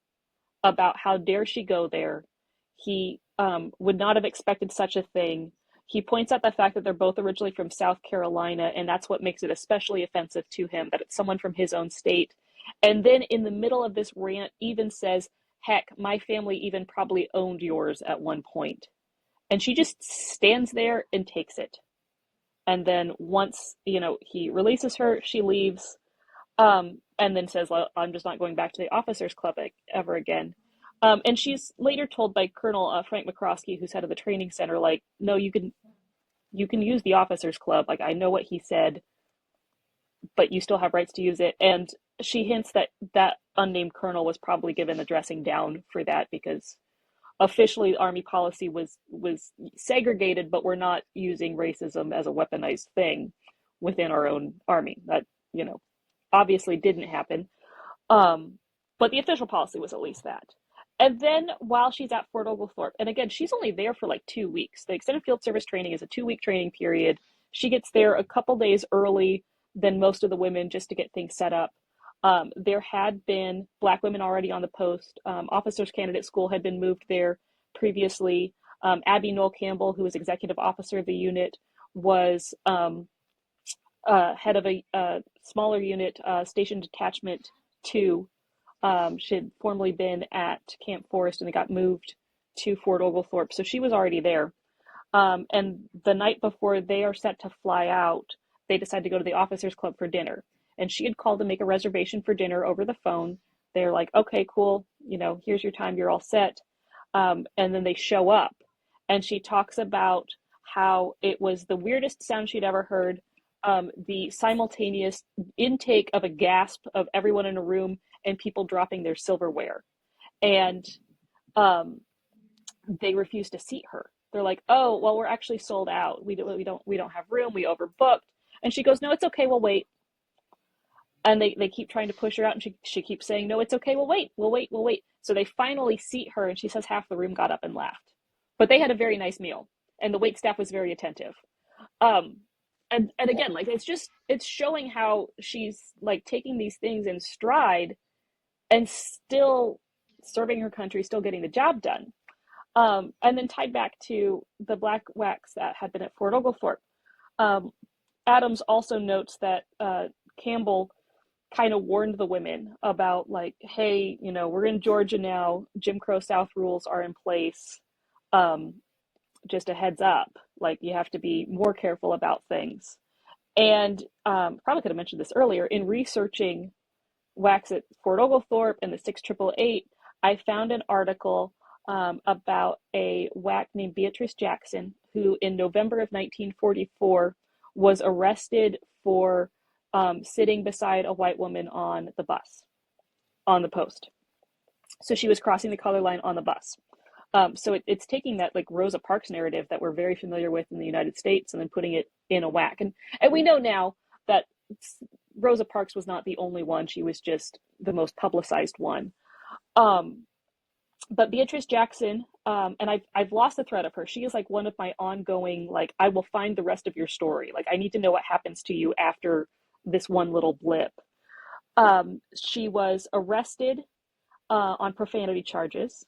B: about how dare she go there. He would not have expected such a thing. He points out the fact that they're both originally from South Carolina, and that's what makes it especially offensive to him, that it's someone from his own state. And then in the middle of this rant, even says, heck, my family even probably owned yours at one point. And she just stands there and takes it. And then once, he releases her, she leaves, and then says, well, I'm just not going back to the officers club ever again. And she's later told by Colonel Frank McCroskey, who's head of the training center, like, no, you can use the officers club. Like, I know what he said, but you still have rights to use it. And she hints that that unnamed colonel was probably given a dressing down for that because officially Army policy was segregated, but we're not using racism as a weaponized thing within our own Army. That, obviously didn't happen. But the official policy was at least that. And then while she's at Fort Oglethorpe, and again, she's only there for like 2 weeks. The extended field service training is a 2-week training period. She gets there a couple days early than most of the women just to get things set up. There had been Black women already on the post. Officers Candidate School had been moved there previously. Abby Noel Campbell, who was executive officer of the unit, was head of a smaller unit, Station Detachment 2. She had formerly been at Camp Forest and they got moved to Fort Oglethorpe. So she was already there. And the night before they are set to fly out, they decide to go to the Officers Club for dinner. And she had called to make a reservation for dinner over the phone. They're like, okay, cool. Here's your time. You're all set. And then they show up. And she talks about how it was the weirdest sound she'd ever heard. The simultaneous intake of a gasp of everyone in a room and people dropping their silverware. And they refuse to seat her. They're like, oh, well, we're actually sold out. We don't have room. We overbooked. And she goes, no, it's okay. We'll wait. And they keep trying to push her out. And she keeps saying, no, it's okay. We'll wait. So they finally seat her. And she says half the room got up and left. But they had a very nice meal. And the wait staff was very attentive. And again, like, it's showing how she's like taking these things in stride and still serving her country, still getting the job done. And then tied back to the Black WACs that had been at Fort Oglethorpe. Adams also notes that Campbell kind of warned the women about, like, hey, we're in Georgia now. Jim Crow South rules are in place. Just a heads up, like, you have to be more careful about things. And probably could have mentioned this earlier. In researching WACs at Fort Oglethorpe and the 6888, I found an article about a WAC named Beatrice Jackson, who in November of 1944 was arrested for sitting beside a white woman on the bus, on the post. So she was crossing the color line on the bus. So it's taking that, like, Rosa Parks narrative that we're very familiar with in the United States and then putting it in a WAC. And we know now that Rosa Parks was not the only one. She was just the most publicized one. But Beatrice Jackson, and I've lost the thread of her. She is like one of my ongoing, like, I will find the rest of your story. Like, I need to know what happens to you after this one little blip. She was arrested on profanity charges.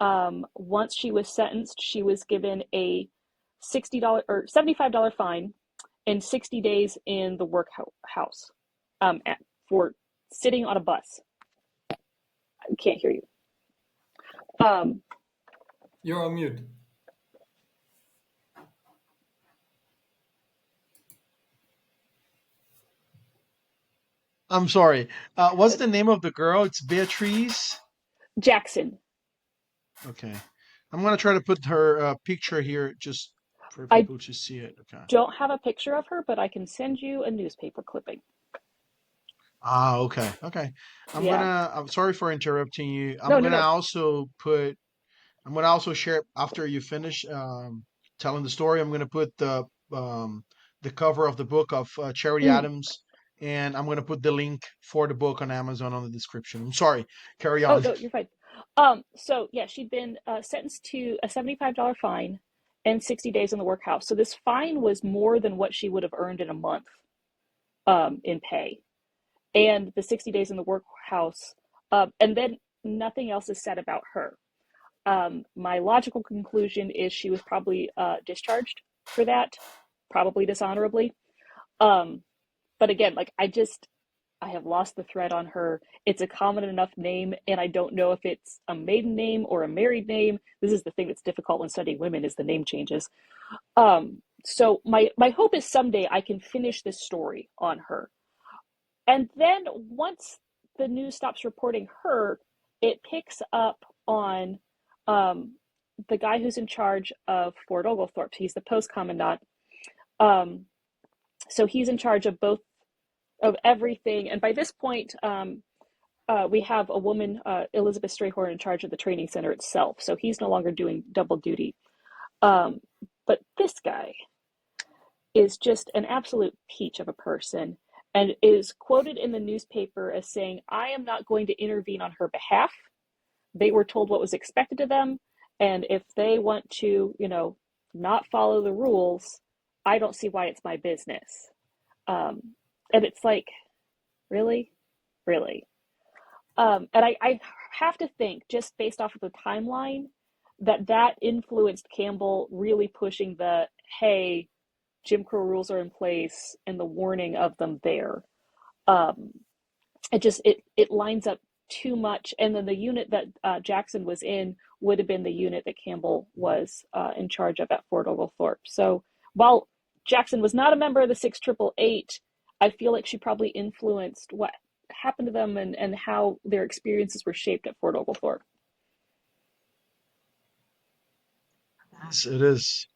B: Once she was sentenced, she was given a $60 or $75 fine and 60 days in the workhouse for sitting on a bus. I can't hear you.
C: You're on mute.
A: I'm sorry. What's the name of the girl? It's Beatrice
B: Jackson.
A: Okay. I'm going to try to put her picture here just for
B: I
A: people to see it. Okay.
B: don't have a picture of her, but I can send you a newspaper clipping.
A: Okay. Okay.
B: Yeah.
A: I'm sorry for interrupting you.
B: No.
A: I'm gonna also share after you finish telling the story. I'm gonna put the cover of the book of Charity
B: Mm.
A: Adams, and I'm gonna put the link for the book on Amazon on the description. I'm sorry. Carry
B: Oh,
A: on.
B: no, you're fine. So yeah, she'd been sentenced to a $75 fine and 60 days in the workhouse. So this fine was more than what she would have earned in a month in pay. And the 60 days in the workhouse, and then nothing else is said about her. My logical conclusion is she was probably discharged for that, probably dishonorably. But again, like, I have lost the thread on her. It's a common enough name, and I don't know if it's a maiden name or a married name. This is the thing that's difficult when studying women, is the name changes. So my hope is someday I can finish this story on her. And then once the news stops reporting her, it picks up on the guy who's in charge of Fort Oglethorpe. He's the post commandant. So he's in charge of both, of everything. And by this point, we have a woman, Elizabeth Strayhorn, in charge of the training center itself. So he's no longer doing double duty. But this guy is just an absolute peach of a person and is quoted in the newspaper as saying, I am not going to intervene on her behalf. They were told what was expected of them. And if they want to, not follow the rules, I don't see why it's my business. And it's like, really? really. And I have to think, just based off of the timeline, that influenced Campbell really pushing the, hey, Jim Crow rules are in place, and the warning of them there. Um, it lines up too much. And then the unit that Jackson was in would have been the unit that Campbell was in charge of at Fort Oglethorpe. So while Jackson was not a member of the 6888, I feel like she probably influenced what happened to them and how their experiences were shaped at Fort Oglethorpe.
A: Yes, it is.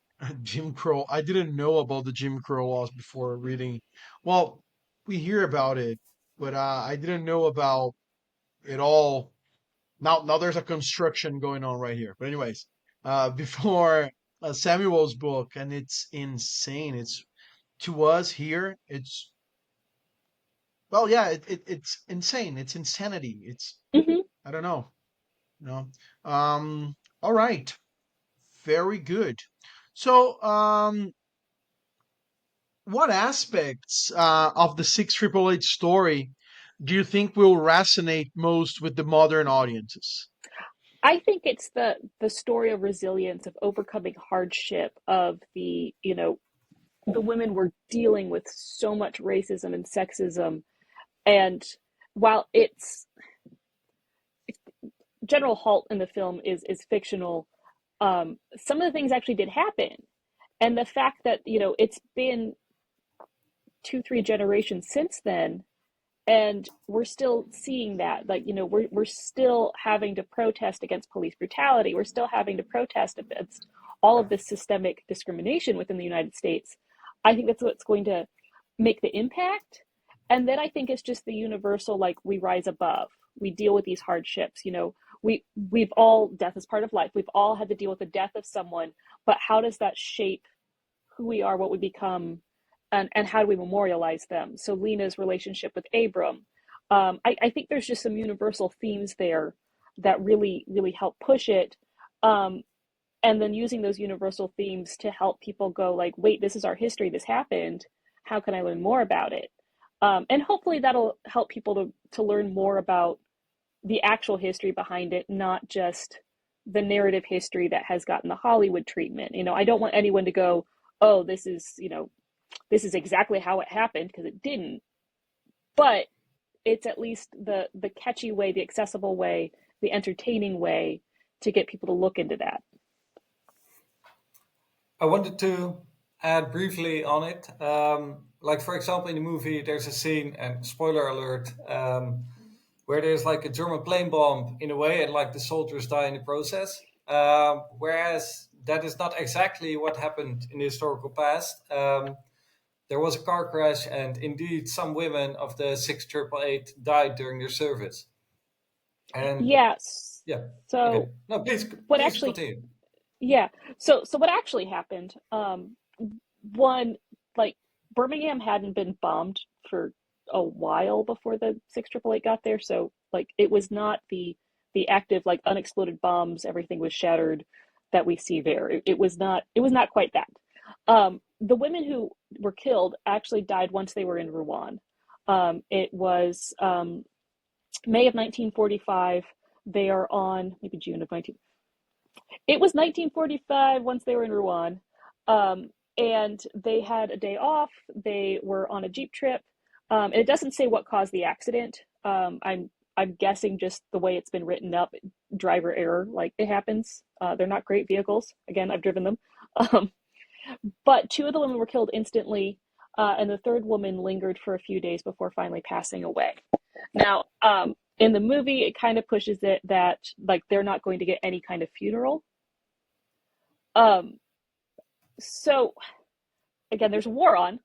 A: Jim Crow. I didn't know about the Jim Crow laws before reading. Well, we hear about it, but I didn't know about it all. Now there's a construction going on right here. But anyways, before Samuel's book, and it's insane. It's to us here. It's well, yeah. It's insane. It's insanity. It's
B: Mm-hmm.
A: I don't know. You know. All right. Very good. So, what aspects of the 6888 story do you think will resonate most with the modern audiences?
B: I think it's the story of resilience, of overcoming hardship, of the women were dealing with so much racism and sexism. And while it's General Halt in the film is fictional, some of the things actually did happen. And the fact that, it's been 2, 3 generations since then, and we're still seeing that, like, we're still having to protest against police brutality. We're still having to protest against all of this systemic discrimination within the United States. I think that's what's going to make the impact. And then I think it's just the universal, like, we rise above, we deal with these hardships. We've all, death is part of life, we've all had to deal with the death of someone, but how does that shape who we are, what we become, and how do we memorialize them? So Lena's relationship with Abram, I think there's just some universal themes there that really, really help push it. And then using those universal themes to help people go, like, wait, this is our history, this happened, how can I learn more about it? And hopefully that'll help people to learn more about the actual history behind it, not just the narrative history that has gotten the Hollywood treatment. I don't want anyone to go, oh, this is exactly how it happened, because it didn't. But it's at least the catchy way, the accessible way, the entertaining way to get people to look into that.
C: I wanted to add briefly on it. Like, for example, in the movie, there's a scene, and spoiler alert, where there's like a German plane bomb in a way, and like the soldiers die in the process. Whereas that is not exactly what happened in the historical past. There was a car crash, and indeed, some women of the 6888 died during their service. And
B: Yes.
C: yeah, okay.
B: So
C: No,
B: what
C: please
B: actually,
C: continue.
B: yeah. So what actually happened? One, like, Birmingham hadn't been bombed for a while before the 6888 got there, so, like, it was not the active, like, unexploded bombs, everything was shattered, that we see there. It was not quite that. The women who were killed actually died once they were in Rouen. It was May of 1945. They are on, maybe June of 19. It was 1945 once they were in Rouen. And they had a day off. They were on a Jeep trip. And it doesn't say what caused the accident. I'm guessing just the way it's been written up, driver error, like, it happens. They're not great vehicles. Again, I've driven them. But 2 of the women were killed instantly, and the 3rd woman lingered for a few days before finally passing away. Now, in the movie, it kind of pushes it that, like, they're not going to get any kind of funeral. So, again, there's a war on.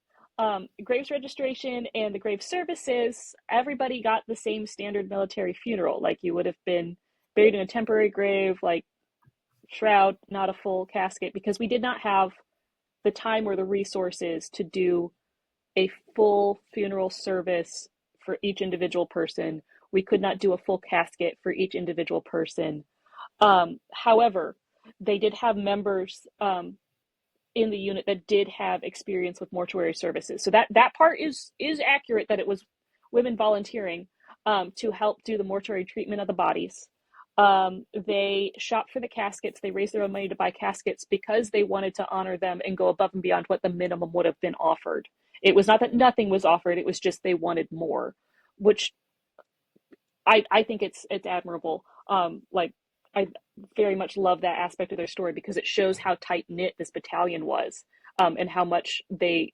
B: Graves registration and the grave services, everybody got the same standard military funeral. Like, you would have been buried in a temporary grave, like, shroud, not a full casket, because we did not have the time or the resources to do a full funeral service for each individual person. We could not do a full casket for each individual person. However, they did have members in the unit that did have experience with mortuary services. So that part is accurate, that it was women volunteering. to help do the mortuary treatment of the bodies. They shopped for the caskets. They raised their own money to buy caskets because they wanted to honor them and go above and beyond what the minimum would have been offered. It was not that nothing was offered, it was just they wanted more, which I think it's admirable. Like I very much love that aspect of their story because it shows how tight knit this battalion was, and how much they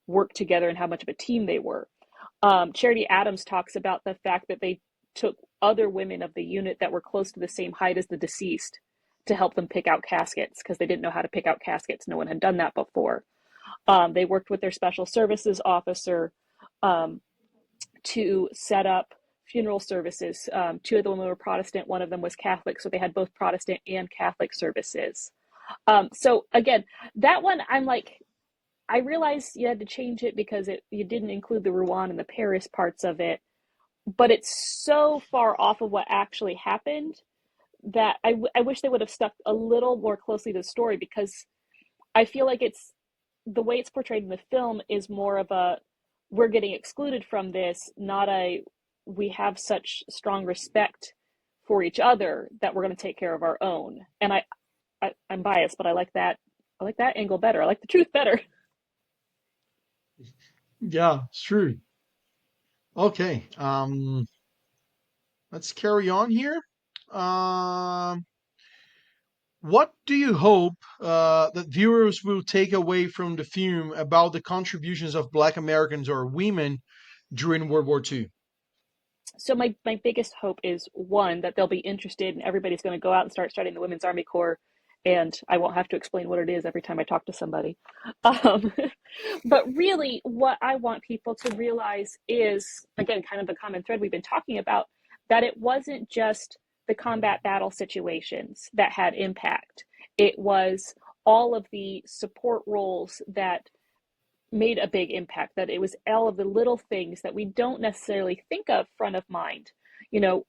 B: worked together and how much of a team they were. Charity Adams talks about the fact that they took other women of the unit that were close to the same height as the deceased to help them pick out caskets because they didn't know how to pick out caskets. No one had done that before. They worked with their special services officer to set up funeral services. Two of the women were Protestant, one of them was Catholic, so they had both Protestant and Catholic services. So again, that one I'm like, I realized you had to change it because you didn't include the Rouen and the Paris parts of it, but it's so far off of what actually happened that I wish they would have stuck a little more closely to the story, because I feel like it's the way it's portrayed in the film is more of a we're getting excluded from this, not a we have such strong respect for each other that we're going to take care of our own. And I'm biased, but I like that angle better. I like the truth better.
A: Yeah, it's true. Okay, let's carry on here. Um, what do you hope that viewers will take away from the film about the contributions of Black Americans or women during World War II?
B: So my biggest hope is, one, that they'll be interested and everybody's going to go out and start studying the Women's Army Corps, and I won't have to explain what it is every time I talk to somebody. Um, but really, what I want people to realize is, again, kind of the common thread we've been talking about, that it wasn't just the combat battle situations that had impact. It was all of the support roles that made a big impact, that it was all of the little things that we don't necessarily think of front of mind. You know,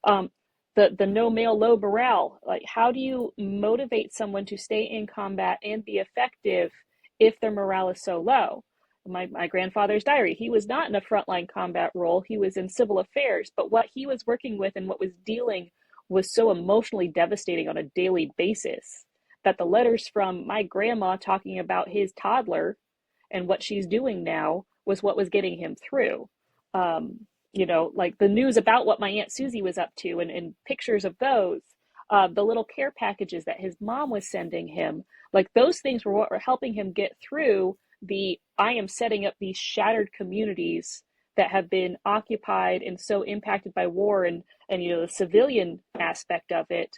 B: the no male, low morale. Like, how do you motivate someone to stay in combat and be effective if their morale is so low? My grandfather's diary, he was not in a frontline combat role, he was in civil affairs, but what he was working with and what was dealing was so emotionally devastating on a daily basis that the letters from my grandma talking about his toddler and what she's doing now was what was getting him through. You know, like the news about what my Aunt Susie was up to, and pictures of those, the little care packages that his mom was sending him, like those things were what were helping him get through the I am setting up these shattered communities that have been occupied and so impacted by war, and you know, the civilian aspect of it,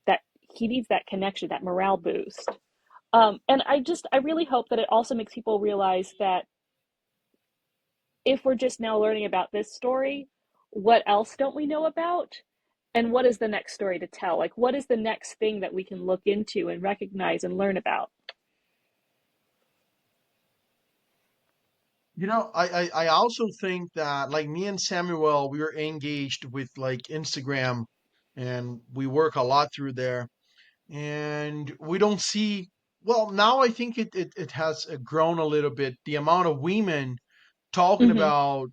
B: that he needs that connection, that morale boost. And I really hope that it also makes people realize that if we're just now learning about this story, what else don't we know about? And what is the next story to tell? Like, what is the next thing that we can look into and recognize and learn about?
A: You know, I also think that like me and Samuel, we were engaged with like Instagram, and we work a lot through there, and we don't see, well, now I think it has grown a little bit, the amount of women talking
B: Mm-hmm.
A: about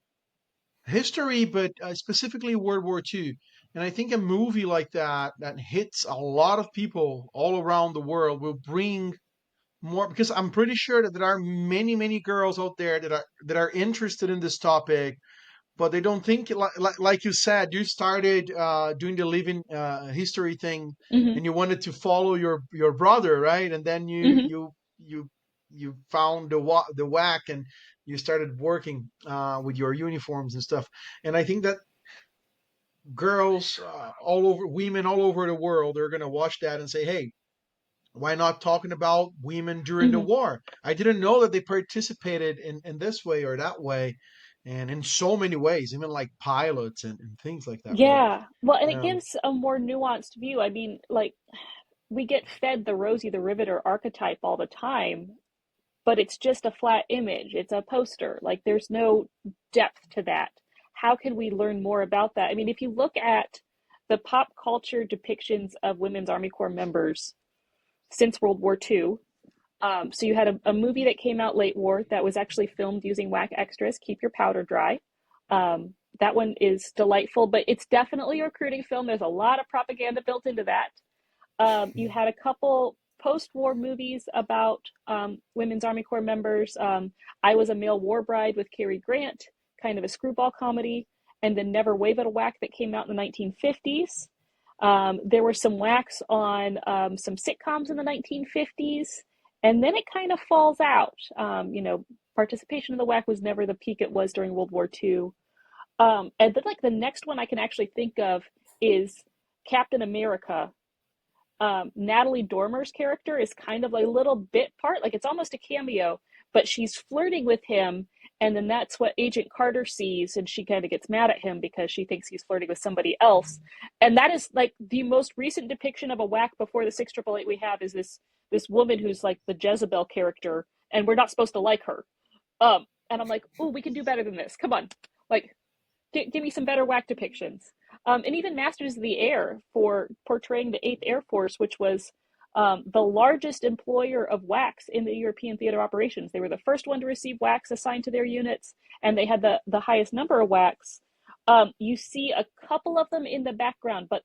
A: history, but specifically World War II. And I think a movie like that that hits a lot of people all around the world will bring more, because I'm pretty sure that there are many girls out there that are interested in this topic, but they don't think like you said, you started doing the living history thing,
B: Mm-hmm.
A: and you wanted to follow your brother, right? And then
B: Mm-hmm.
A: you found the whack, and you started working with your uniforms and stuff. And I think that girls all over, women all over the world, are going to watch that and say, hey, why not talking about women during the
B: Mm-hmm.
A: war? I didn't know that they participated in this way or that way, and in so many ways, even like pilots and things like that, right?
B: Yeah. Well, and it
A: Um,
B: gives a more nuanced view. I mean, like, we get fed the Rosie the Riveter archetype all the time, but it's just a flat image. It's a poster. Like, there's no depth to that. How can we learn more about that? I mean, if you look at the pop culture depictions of Women's Army Corps members since World War II, so you had a movie that came out late war that was actually filmed using whack extras, Keep Your Powder Dry. that one is delightful, but it's definitely a recruiting film. There's a lot of propaganda built into that. You had a couple post-war movies about women's Army Corps members. I Was a Male War Bride with Cary Grant, kind of a screwball comedy, and then Never Wave at a Whack that came out in the 1950s. There were some whacks on some sitcoms in the 1950s, and then it kind of falls out. Participation in the whack was never the peak it was during World War II. And then like the next one I can actually think of is Captain America. Natalie Dormer's character is kind of like a little bit part, like it's almost a cameo, but she's flirting with him, and then that's what Agent Carter sees, and she kind of gets mad at him because she thinks he's flirting with somebody else. And that is like the most recent depiction of a whack before the 6888 we have is this woman who's like the Jezebel character, and we're not supposed to like her. And I'm like, oh, we can do better than this. Come on, like, give me some better whack depictions. And even Masters of the Air for portraying the 8th Air Force, which was the largest employer of WACs in the European theater operations. They were the first one to receive WACs assigned to their units, and they had the highest number of WACs. You see a couple of them in the background, but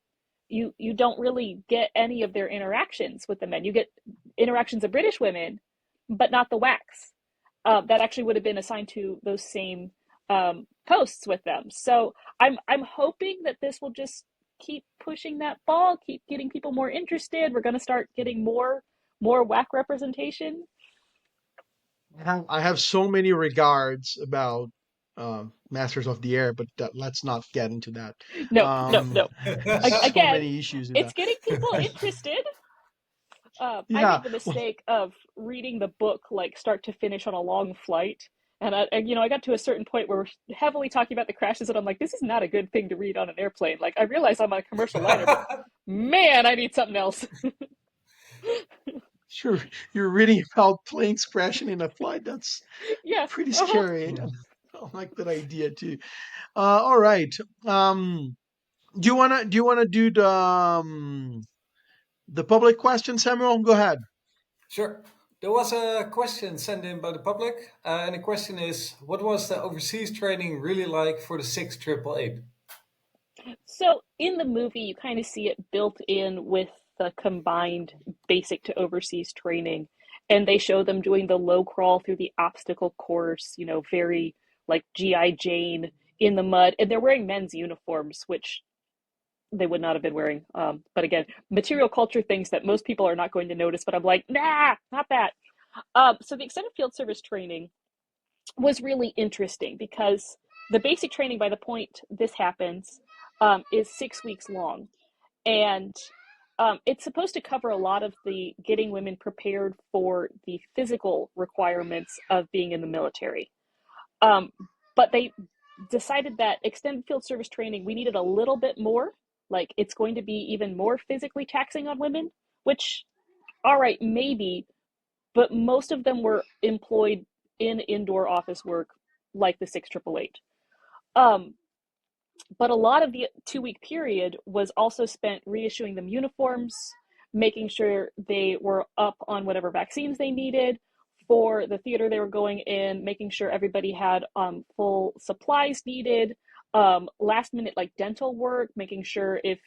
B: you don't really get any of their interactions with the men. You get interactions of British women, but not the WACs. That actually would have been assigned to those same posts with them. So I'm hoping that this will just keep pushing that ball, keep getting people more interested. We're going to start getting more WAC representation.
A: I have so many regards about Masters of the Air, but let's not get into that.
B: No.
A: So
B: Again,
A: many issues with
B: it's
A: that.
B: getting people interested. I
A: Yeah.
B: made the mistake of reading the book like start to finish on a long flight. And I got to a certain point where we're heavily talking about the crashes, and I'm like, this is not a good thing to read on an airplane. Like, I realize I'm on a commercial liner, but man, I need something else.
A: Sure, you're reading about planes crashing in a flight. That's
B: Yeah.
A: pretty scary. I don't like that idea too. All right. Do you wanna do the public question, Samuel? Go ahead.
C: Sure. There was a question sent in by the public, and the question is, what was the overseas training really like for the 6888?
B: So in the movie, you kind of see it built in with the combined basic to overseas training. And they show them doing the low crawl through the obstacle course, very like G.I. Jane in the mud. And they're wearing men's uniforms, which they would not have been wearing. But again, material culture things that most people are not going to notice. But I'm like, nah, not that. So the extended field service training was really interesting because the basic training by the point this happens is 6 weeks long. And it's supposed to cover a lot of the getting women prepared for the physical requirements of being in the military. But they decided that extended field service training, we needed a little bit more. Like, it's going to be even more physically taxing on women, which, all right, maybe, but most of them were employed in indoor office work like the 6888. But a lot of the 2-week period was also spent reissuing them uniforms, making sure they were up on whatever vaccines they needed for the theater they were going in, making sure everybody had full supplies needed, last minute like dental work, making sure if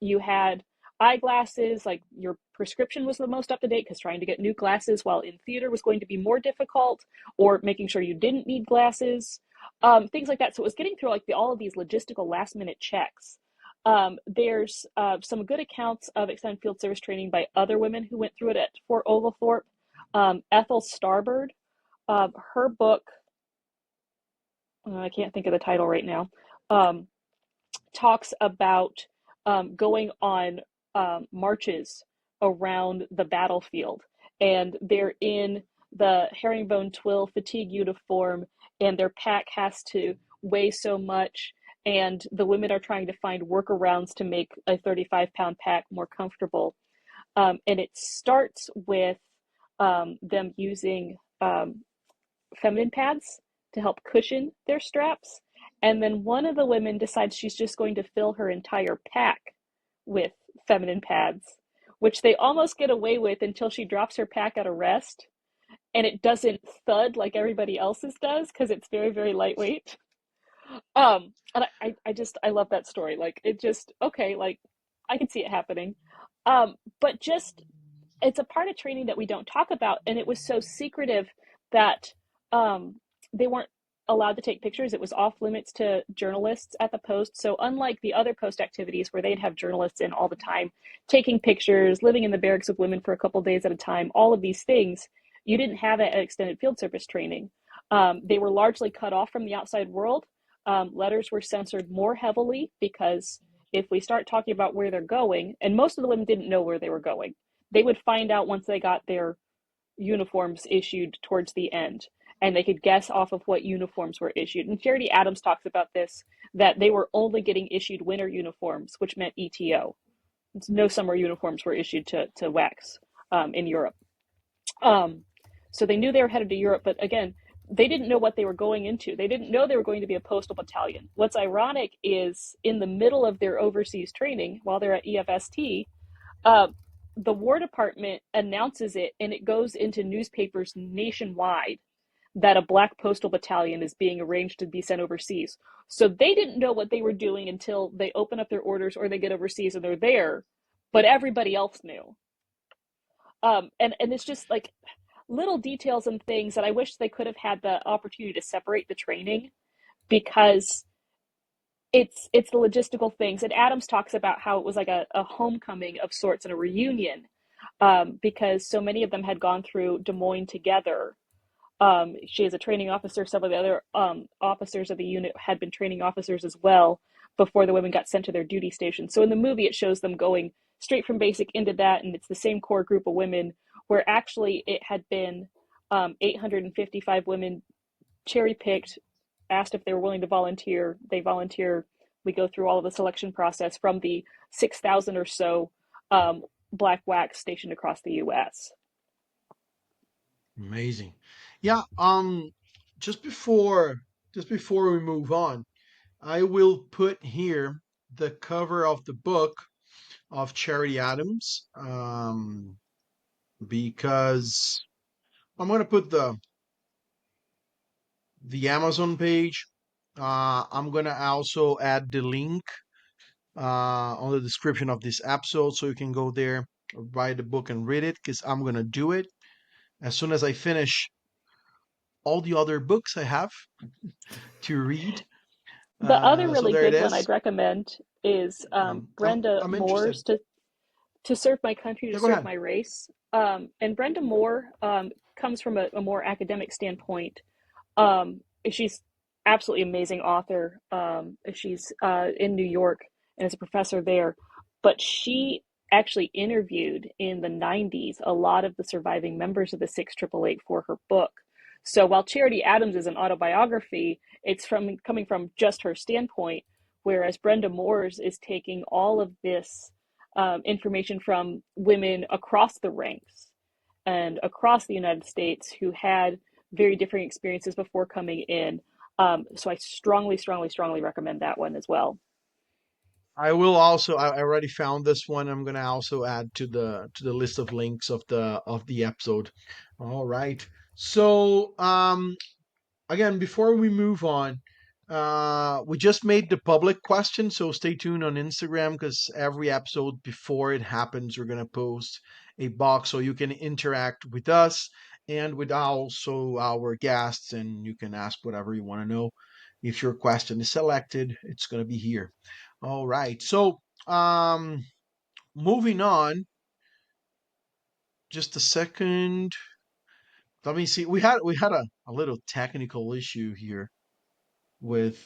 B: you had eyeglasses, like your prescription was the most up to date, because trying to get new glasses while in theater was going to be more difficult, or making sure you didn't need glasses. Things like that. So it was getting through like all of these logistical last minute checks. There's some good accounts of extended field service training by other women who went through it at Fort Oglethorpe. Ethel Starbird, her book, I can't think of the title right now, talks about going on marches around the battlefield. And they're in the herringbone twill fatigue uniform, and their pack has to weigh so much, and the women are trying to find workarounds to make a 35-pound pack more comfortable. And it starts with them using feminine pads to help cushion their straps. And then one of the women decides she's just going to fill her entire pack with feminine pads, which they almost get away with until she drops her pack at a rest. And it doesn't thud like everybody else's does because it's very, very lightweight. And I love that story. Like it just okay, like I can see it happening. But just it's a part of training that we don't talk about, and it was so secretive that um, they weren't allowed to take pictures. It was off limits to journalists at the post. So unlike the other post activities where they'd have journalists in all the time taking pictures, living in the barracks with women for a couple days at a time, all of these things, you didn't have it at extended field service training. They were largely cut off from the outside world. Letters were censored more heavily because if we start talking about where they're going, and most of the women didn't know where they were going, they would find out once they got their uniforms issued towards the end, and they could guess off of what uniforms were issued. And Charity Adams talks about this, that they were only getting issued winter uniforms, which meant ETO. No summer uniforms were issued to WACs in Europe. Um, so they knew they were headed to Europe, but again, they didn't know what they were going into. They didn't know they were going to be a postal battalion. What's ironic is in the middle of their overseas training, while they're at EFST, uh, the War Department announces it and it goes into newspapers nationwide that a black postal battalion is being arranged to be sent overseas. So they didn't know what they were doing until they open up their orders or they get overseas and they're there, but everybody else knew. And it's just like little details and things that I wish they could have had the opportunity to separate the training because it's the logistical things. And Adams talks about how it was like a homecoming of sorts and a reunion because so many of them had gone through Des Moines together. She is a training officer. Some of the other officers of the unit had been training officers as well before the women got sent to their duty stations. So in the movie, it shows them going straight from basic into that, and it's the same core group of women where actually it had been 855 women cherry picked, asked if they were willing to volunteer. They volunteer. We go through all of the selection process from the 6,000 or so black wax stationed across the U.S.
A: Amazing. Yeah, just before just before we move on, I will put here the cover of the book of Charity Adams, because I'm going to put the Amazon page. I'm going to also add the link on the description of this episode so you can go there, buy the book and read it because I'm going to do it as soon as I finish all the other books I have to read.
B: The other
A: So
B: really
A: there it
B: good one I'd
A: is.
B: recommend is
A: And
B: Brenda
A: I'm interested.
B: Moore's to serve my country, to
A: Yeah, go
B: serve
A: ahead.
B: my race. And Brenda Moore comes from a more academic standpoint. Um, she's absolutely amazing author. She's in New York and is a professor there, but she actually interviewed in the 90s a lot of the surviving members of the 6 888 for her book. So while Charity Adams is an autobiography, it's from coming from just her standpoint, whereas Brenda Moore's is taking all of this information from women across the ranks and across the United States who had very different experiences before coming in. So I strongly, strongly, strongly recommend that one as well.
A: I will also. I already found this one. I'm gonna also add to the list of links of the episode. All right. So again, before we move on, we just made the public question, so stay tuned on Instagram because every episode before it happens, we're gonna post a box so you can interact with us and with also our guests, and you can ask whatever you want to know. If your question is selected, it's gonna be here. All right. So moving on, just a second. Let me see. We had a little technical issue here with.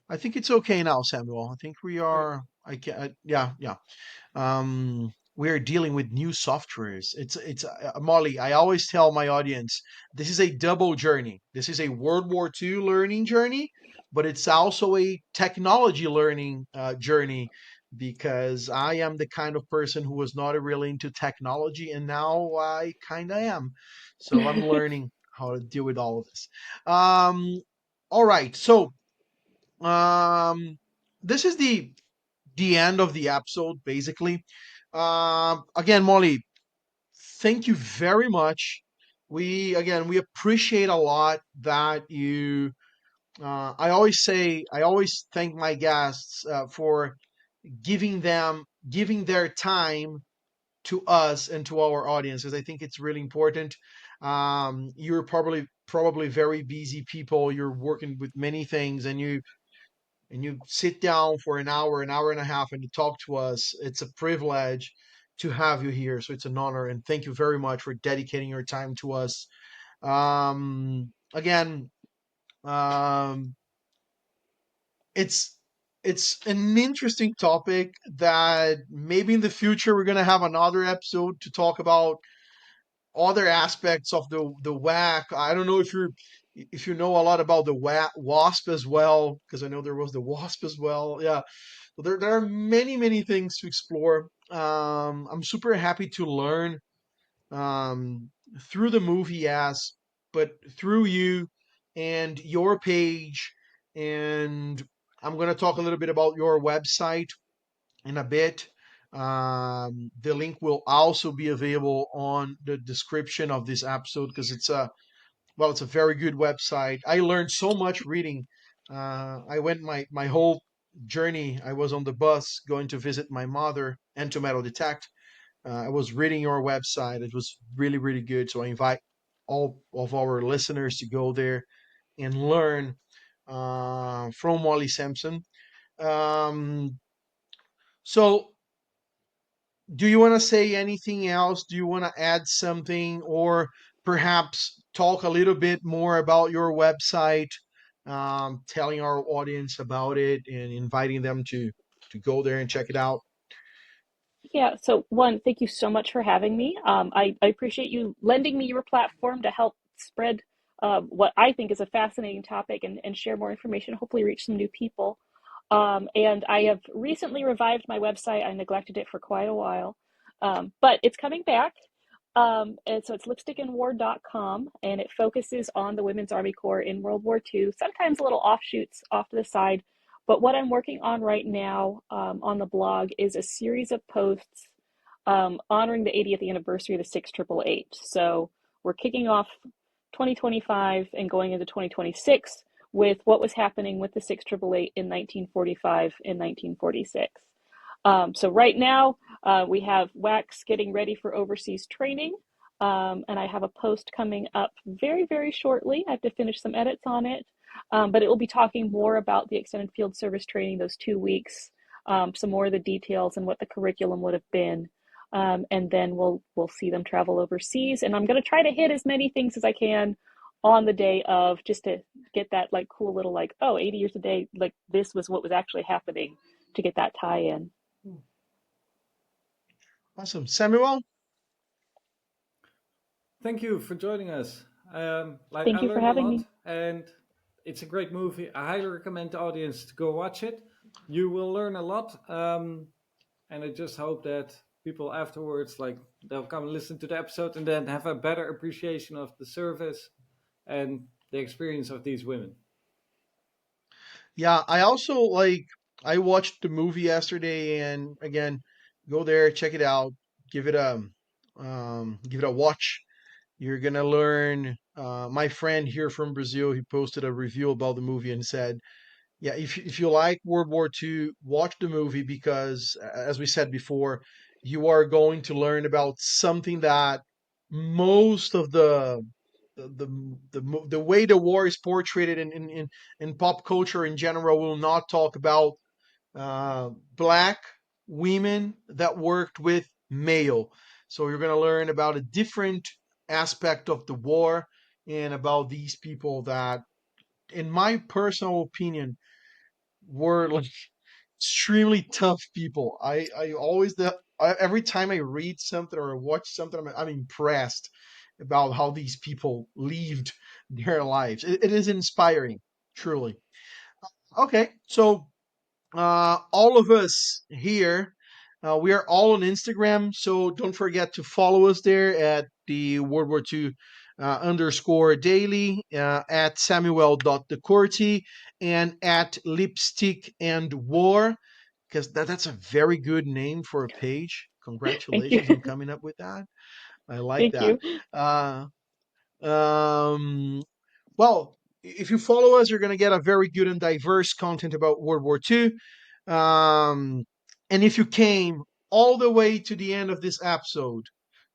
A: I think it's okay now, Samuel. I think we
C: Okay.
A: are. I can. Yeah, yeah. We're dealing with new softwares. It's Molly. I always tell my audience this is a double journey. This is a World War II learning journey, but it's also a technology learning journey because I am the kind of person who was not really into technology, and now I kind of am. So I'm learning how to deal with all of this. Um, all right. So um, this is the end of the episode, basically. Again, Molly, thank you very much. We appreciate a lot that you I always thank my guests for giving their time to us and to our audiences. I think it's really important. You're probably very busy people. You're working with many things, and you sit down for an hour and a half, and you talk to us. It's a privilege to have you here. So it's an honor, and thank you very much for dedicating your time to us. Again, um, it's it's an interesting topic that maybe in the future we're gonna have another episode to talk about other aspects of the WAC. I don't know if you know a lot about the WASP as well, because I know there was the WASP as well. Yeah, so there are many things to explore. I'm super happy to learn um, through the movie, yes, but through you and your page. And I'm going to talk a little bit about your website in a bit. The link will also be available on the description of this episode because it's a very good website. I learned so much reading. I went my whole journey. I was on the bus going to visit my mother and to metal detect. I was reading your website. It was really good. So I invite all of our listeners to go there and learn from Molly Sampson. Um, so, do you want to say anything else? Do you want to add something, or perhaps talk a little bit more about your website, telling our audience about it and inviting them to go there and check it out?
B: Yeah, so one, thank you so much for having me. I appreciate you lending me your platform to help spread what I think is a fascinating topic and share more information, hopefully reach some new people. And I have recently revived my website. I neglected it for quite a while, but it's coming back. And so it's lipstickandwar.com, and it focuses on the Women's Army Corps in World War II, sometimes little offshoots off to the side. But what I'm working on right now on the blog is a series of posts honoring the 80th anniversary of the 6888. So we're kicking off 2025 and going into 2026 with what was happening with the 6888 in 1945 and 1946. So right now we have WACS getting ready for overseas training. And I have a post coming up very shortly. I have to finish some edits on it. But it will be talking more about the extended field service training, those 2 weeks, some more of the details and what the curriculum would have been. And then we'll see them travel overseas. And I'm going to try to hit as many things as I can on the day of, just to get that like cool little like, oh, 80 years a day, like this was what was actually happening, to get that tie in.
A: Awesome, Samuel.
C: Thank you for joining us. Like I
B: Thank you for
C: learned a
B: having
C: lot,
B: me.
C: and it's a great movie. I highly recommend the audience to go watch it. You will learn a lot, and I just hope that people afterwards, like, they'll come and listen to the episode and then have a better appreciation of the service and the experience of these women.
A: Yeah, I also I watched the movie yesterday, and again, go there, check it out, give it a give it a watch. You're gonna learn. My friend here from Brazil, he posted a review about the movie and said, "Yeah, if you like World War II, watch the movie because, as we said before, you are going to learn about something that most of the way the war is portrayed in pop culture in general will not talk about black women that worked with male. So you're going to learn about a different aspect of the war and about these people that, in my personal opinion, were like extremely tough people. I always every time I read something or watch something, I'm impressed about how these people lived their lives. It is inspiring, truly. Okay, so all of us here, we are all on Instagram, so don't forget to follow us there at the World War II underscore daily, at Samuel.decorti, and at Lipstick and War, because that's a very good name for a page.
B: Thank you.
A: Congratulations on coming up with that. I like
B: Thank
A: that.
B: you.
A: Uh, um, well, if you follow us, you're going to get a very good and diverse content about World War II. And if you came all the way to the end of this episode,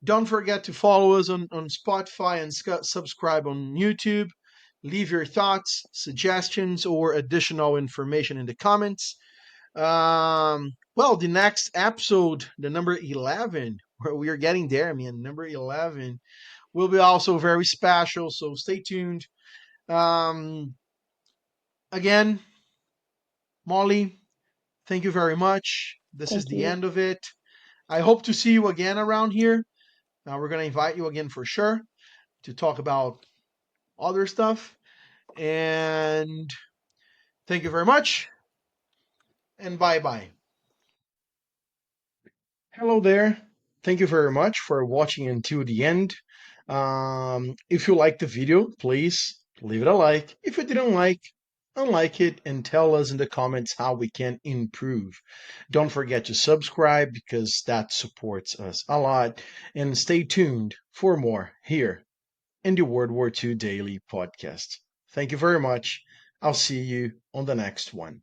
A: don't forget to follow us on Spotify and subscribe on YouTube. Leave your thoughts, suggestions, or additional information in the comments. Well, the next episode, the number 11, where we are getting there, man, number 11, will be also very special. So stay tuned. Um, Again, Molly, thank you very much. This is
B: Thank
A: the
B: you.
A: end of it. I hope to see you again around here. We're going to invite you again for sure to talk about other stuff. And thank you very much. And bye bye. Hello there. Thank you very much for watching until the end. If you liked the video, please leave it a like. If you didn't like, unlike it and tell us in the comments how we can improve. Don't forget to subscribe because that supports us a lot. And stay tuned for more here in the World War II Daily podcast. Thank you very much. I'll see you on the next one.